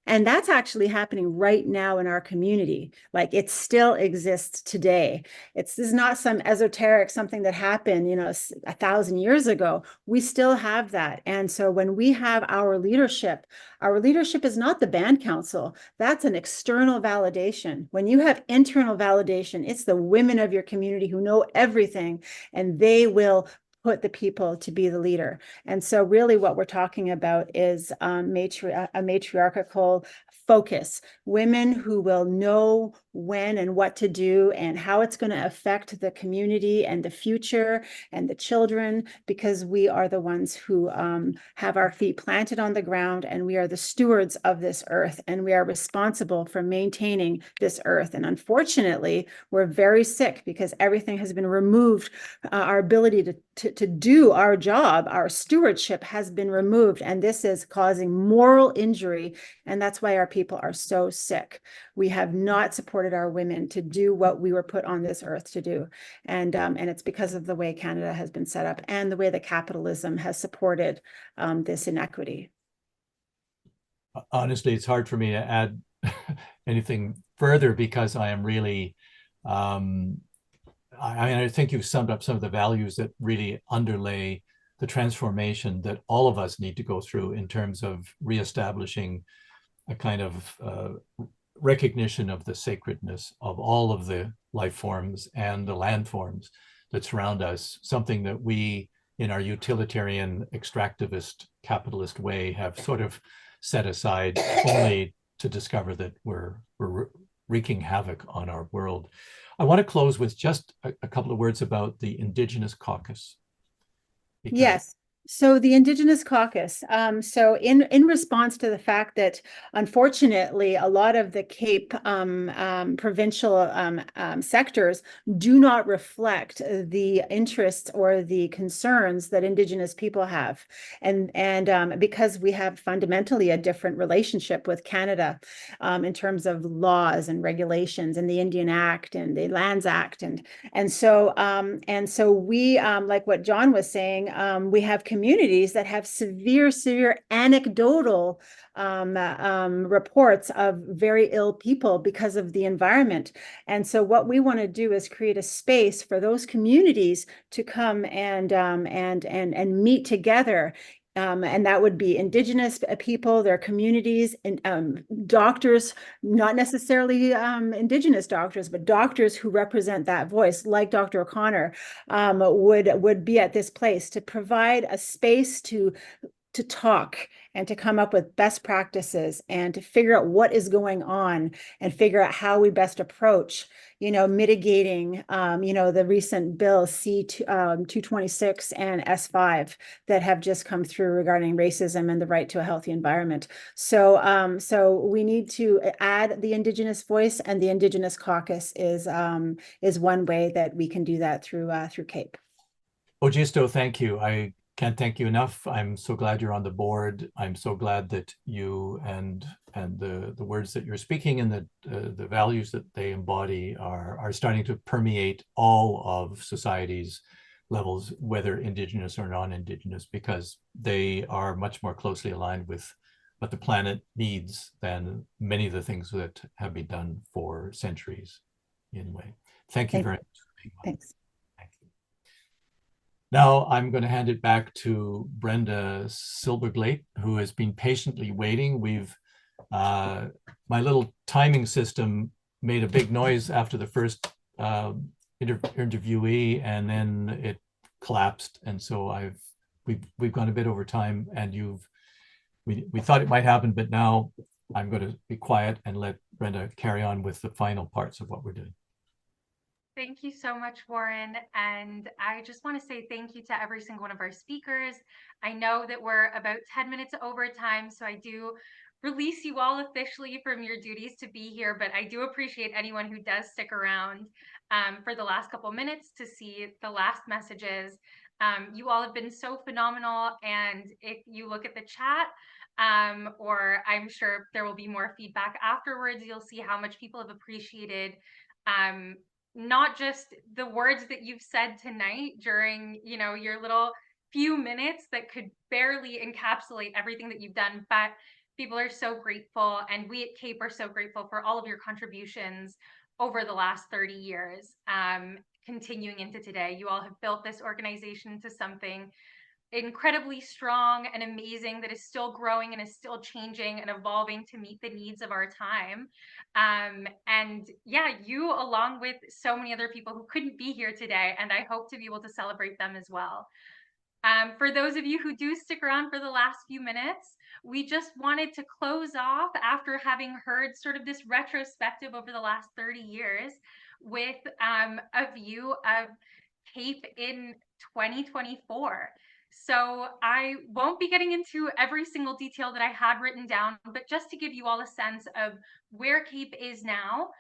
And that's actually happening right now in our community. Like, it still exists today. This is not some esoteric something that happened, 1,000 years ago. We still have that. And so when we have our leadership is not the band council. That's an external validation. When you have internal validation, it's the women of your community who know everything, and they will put the people to be the leader. And so really what we're talking about is a matriarchal focus, women who will know when and what to do and how it's going to affect the community and the future and the children, because we are the ones who have our feet planted on the ground, and we are the stewards of this earth, and we are responsible for maintaining this earth. And unfortunately, we're very sick because everything has been removed. Our ability to do our job, our stewardship, has been removed, and this is causing moral injury, and that's why our people are so sick. We have not supported our women to do what we were put on this earth to do, and it's because of the way Canada has been set up and the way that capitalism has supported this inequity. Honestly, it's hard for me to add anything further, because I am really I think you've summed up some of the values that really underlay the transformation that all of us need to go through in terms of reestablishing a kind of recognition of the sacredness of all of the life forms and the land forms that surround us, something that we, in our utilitarian, extractivist, capitalist way, have sort of set aside only to discover that we're wreaking havoc on our world. I want to close with just a couple of words about the Indigenous Caucus. Yes. So the Indigenous Caucus, so in response to the fact that, unfortunately, a lot of the Cape provincial sectors do not reflect the interests or the concerns that Indigenous people have. And because we have fundamentally a different relationship with Canada in terms of laws and regulations and the Indian Act and the Lands Act. And so we, like what John was saying, we have communities that have severe anecdotal reports of very ill people because of the environment. And so what we want to do is create a space for those communities to come and meet together. And that would be Indigenous people, their communities, and doctors, not necessarily Indigenous doctors, but doctors who represent that voice, like Dr. O'Connor, would be at this place to provide a space to talk and to come up with best practices and to figure out what is going on and figure out how we best approach, mitigating, the recent bills C226 and S5 that have just come through regarding racism and the right to a healthy environment. So we need to add the Indigenous voice, and the Indigenous Caucus is one way that we can do that through CAPE. Ojisto, thank you. I can't thank you enough. I'm so glad you're on the board. I'm so glad that you and the words that you're speaking and the values that they embody are starting to permeate all of society's levels, whether indigenous or non-indigenous, because they are much more closely aligned with what the planet needs than many of the things that have been done for centuries in a way. Thank you very much for being on. Thanks. Thank you. Now I'm going to hand it back to Brenda Silberglate, who has been patiently waiting. My little timing system made a big noise after the first interviewee, and then it collapsed, and so we've gone a bit over time, and we thought it might happen, but now I'm going to be quiet and let Brenda carry on with the final parts of what we're doing. Thank you so much, Warren. And I just want to say thank you to every single one of our speakers. I know that we're about 10 minutes over time, so I do release you all officially from your duties to be here, but I do appreciate anyone who does stick around for the last couple minutes to see the last messages. You all have been so phenomenal, and if you look at the chat, or I'm sure there will be more feedback afterwards, you'll see how much people have appreciated not just the words that you've said tonight during, you know, your little few minutes that could barely encapsulate everything that you've done, but people are so grateful, and we at CAPE are so grateful for all of your contributions over the last 30 years, continuing into today. You all have built this organization into something incredibly strong and amazing that is still growing and is still changing and evolving to meet the needs of our time. And yeah, you, along with so many other people who couldn't be here today, and I hope to be able to celebrate them as well. For those of you who do stick around for the last few minutes, we just wanted to close off after having heard sort of this retrospective over the last 30 years with a view of CAPE in 2024. So I won't be getting into every single detail that I had written down, but just to give you all a sense of where CAPE is now.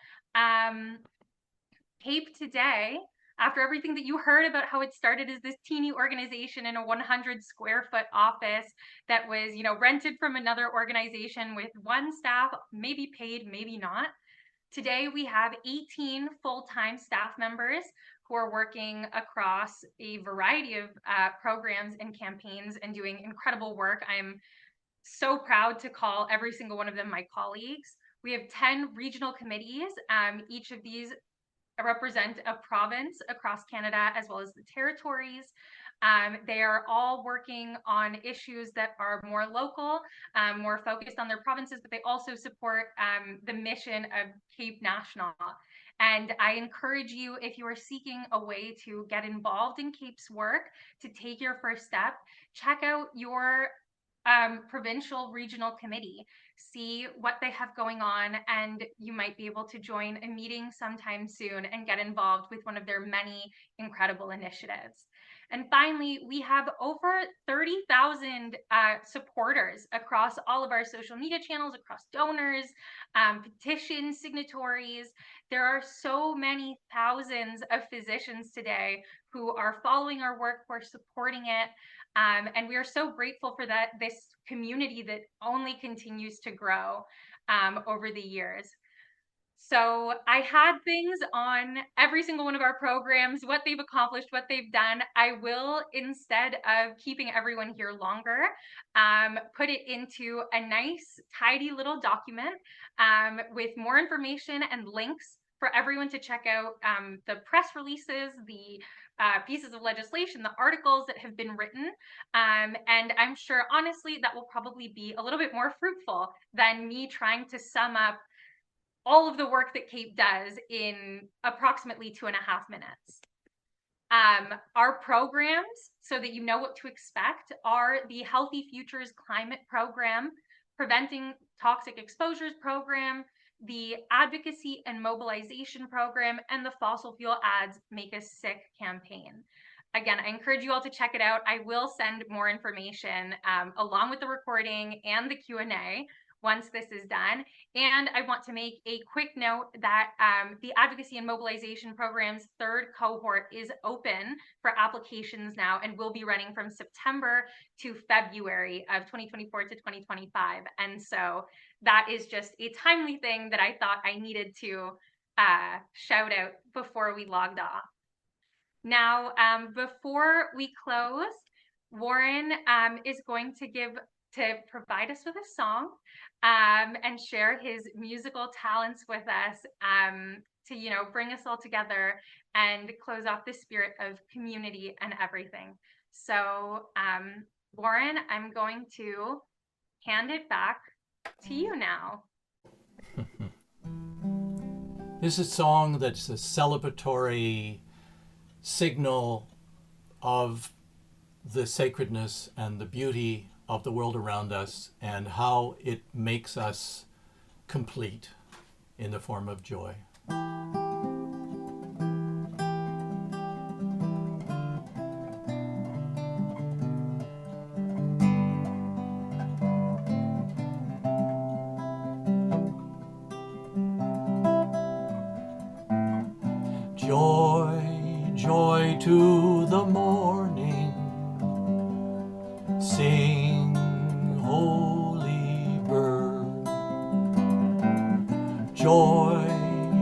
CAPE today, after everything that you heard about how it started as this teeny organization in a 100 square foot office that was, you know, rented from another organization with one staff, maybe paid, maybe not. Today, we have 18 full-time staff members who are working across a variety of programs and campaigns and doing incredible work. I'm so proud to call every single one of them my colleagues. We have 10 regional committees. Each of these represent a province across Canada as well as the territories. They are all working on issues that are more local, more focused on their provinces, but they also support the mission of CAPE National. And I encourage you, if you are seeking a way to get involved in CAPE's work, to take your first step, check out your provincial regional committee, see what they have going on, and you might be able to join a meeting sometime soon and get involved with one of their many incredible initiatives. And finally, we have over 30,000 supporters across all of our social media channels, across donors, petition signatories. There are so many thousands of physicians today who are following our work, who are supporting it. And we are so grateful for this community that only continues to grow over the years. So I had things on every single one of our programs, what they've accomplished, what they've done. I will, instead of keeping everyone here longer, put it into a nice, tidy little document with more information and links for everyone to check out the press releases, the pieces of legislation, the articles that have been written. And I'm sure, honestly, that will probably be a little bit more fruitful than me trying to sum up all of the work that CAPE does in approximately 2.5 minutes. Our programs, so that you know what to expect, are the Healthy Futures Climate Program, Preventing Toxic Exposures Program, the Advocacy and Mobilization Program, and the Fossil Fuel Ads Make Us Sick campaign. Again, I encourage you all to check it out. I will send more information along with the recording and the Q&A once this is done. And I want to make a quick note that the Advocacy and Mobilization Program's third cohort is open for applications now and will be running from September to February of 2024 to 2025. And so that is just a timely thing that I thought I needed to shout out before we logged off. Now, before we close, Warren is going to provide us with a song and share his musical talents with us to, bring us all together and close off the spirit of community and everything. So, Warren, I'm going to hand it back to you now. This is a song that's a celebratory signal of the sacredness and the beauty of the world around us and how it makes us complete in the form of joy. Joy, joy to the morning. Sing, holy bird. Joy,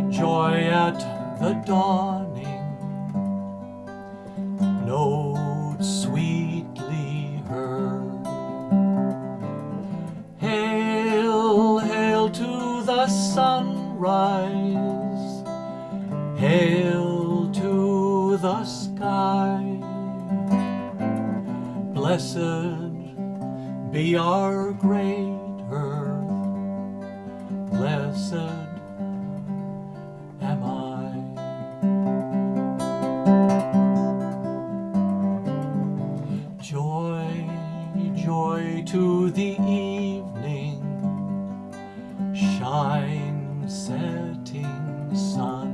joy at the dawning. Notes sweetly heard. Hail, hail to the sunrise. Hail to the sky. Blessed be our great earth. Blessed am I. Joy, joy to the evening. Shine, setting sun.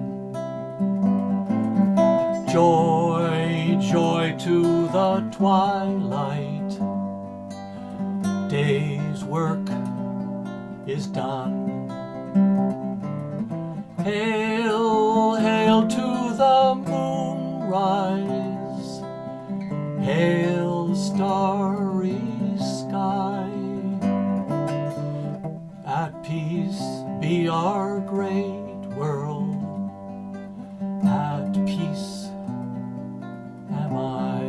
Joy, joy to the twilight. Day's work is done. Hail, hail to the moonrise. Hail, starry sky. At peace be our great world. At peace am I.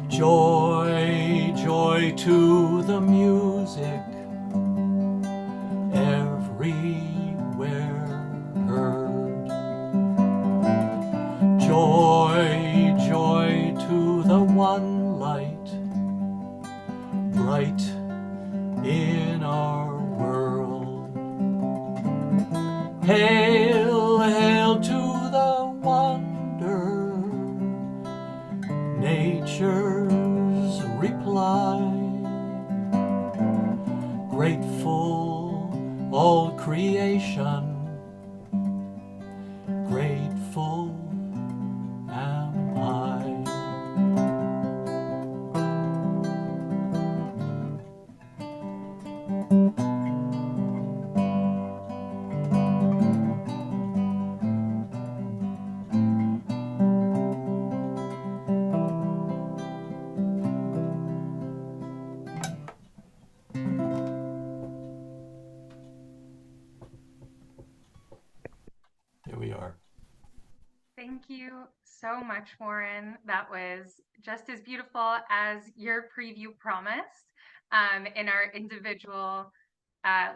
Joy, joy to the music, everywhere heard. Joy, joy to the one light, bright in our world. Hail, hail to the wonder, nature's reply. Grateful all creation, grateful am I. Here we are. Thank you so much, Warren. That was just as beautiful as your preview promised in our individual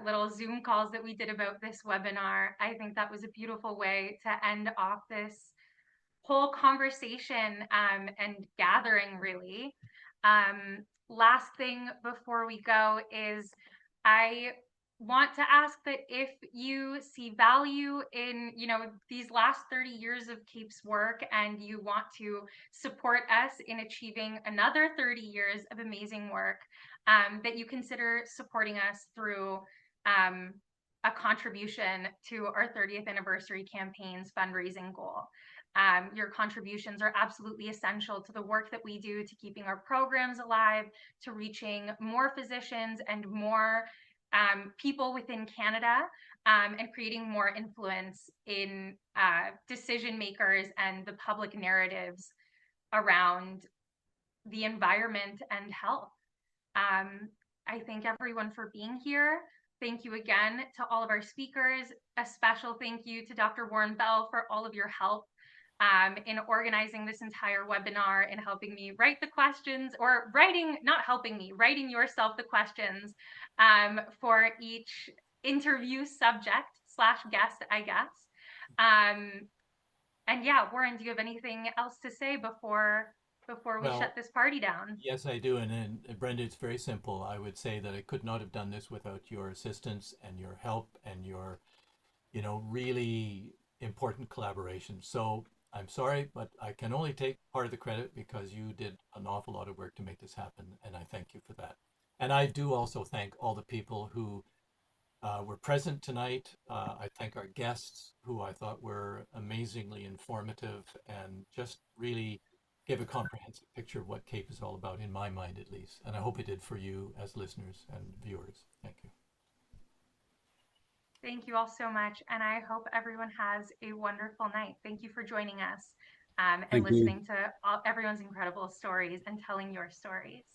little Zoom calls that we did about this webinar. I think that was a beautiful way to end off this whole conversation and gathering, really. Last thing before we go is I want to ask that if you see value in these last 30 years of CAPE's work and you want to support us in achieving another 30 years of amazing work, that you consider supporting us through a contribution to our 30th anniversary campaign's fundraising goal. Your contributions are absolutely essential to the work that we do, to keeping our programs alive, to reaching more physicians and more people within Canada, and creating more influence in decision makers and the public narratives around the environment and health. I thank everyone for being here. Thank you again to all of our speakers. A special thank you to Dr. Warren Bell for all of your help in organizing this entire webinar and helping me write the questions, or not helping me, writing yourself the questions for each interview subject / guest, I guess. And yeah, Warren, do you have anything else to say before we shut this party down? Yes, I do. And Brenda, it's very simple. I would say that I could not have done this without your assistance and your help and your, really important collaboration. So I'm sorry, but I can only take part of the credit because you did an awful lot of work to make this happen. And I thank you for that. And I do also thank all the people who were present tonight. I thank our guests, who I thought were amazingly informative and just really gave a comprehensive picture of what CAPE is all about, in my mind at least. And I hope it did for you as listeners and viewers. Thank you. Thank you all so much. And I hope everyone has a wonderful night. Thank you for joining us and listening to everyone's incredible stories and telling your stories.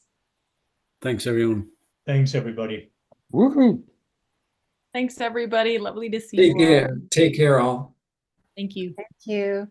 Thanks, everyone. Thanks, everybody. Woohoo. Thanks, everybody. Lovely to see you all. Take care all. Thank you. Thank you.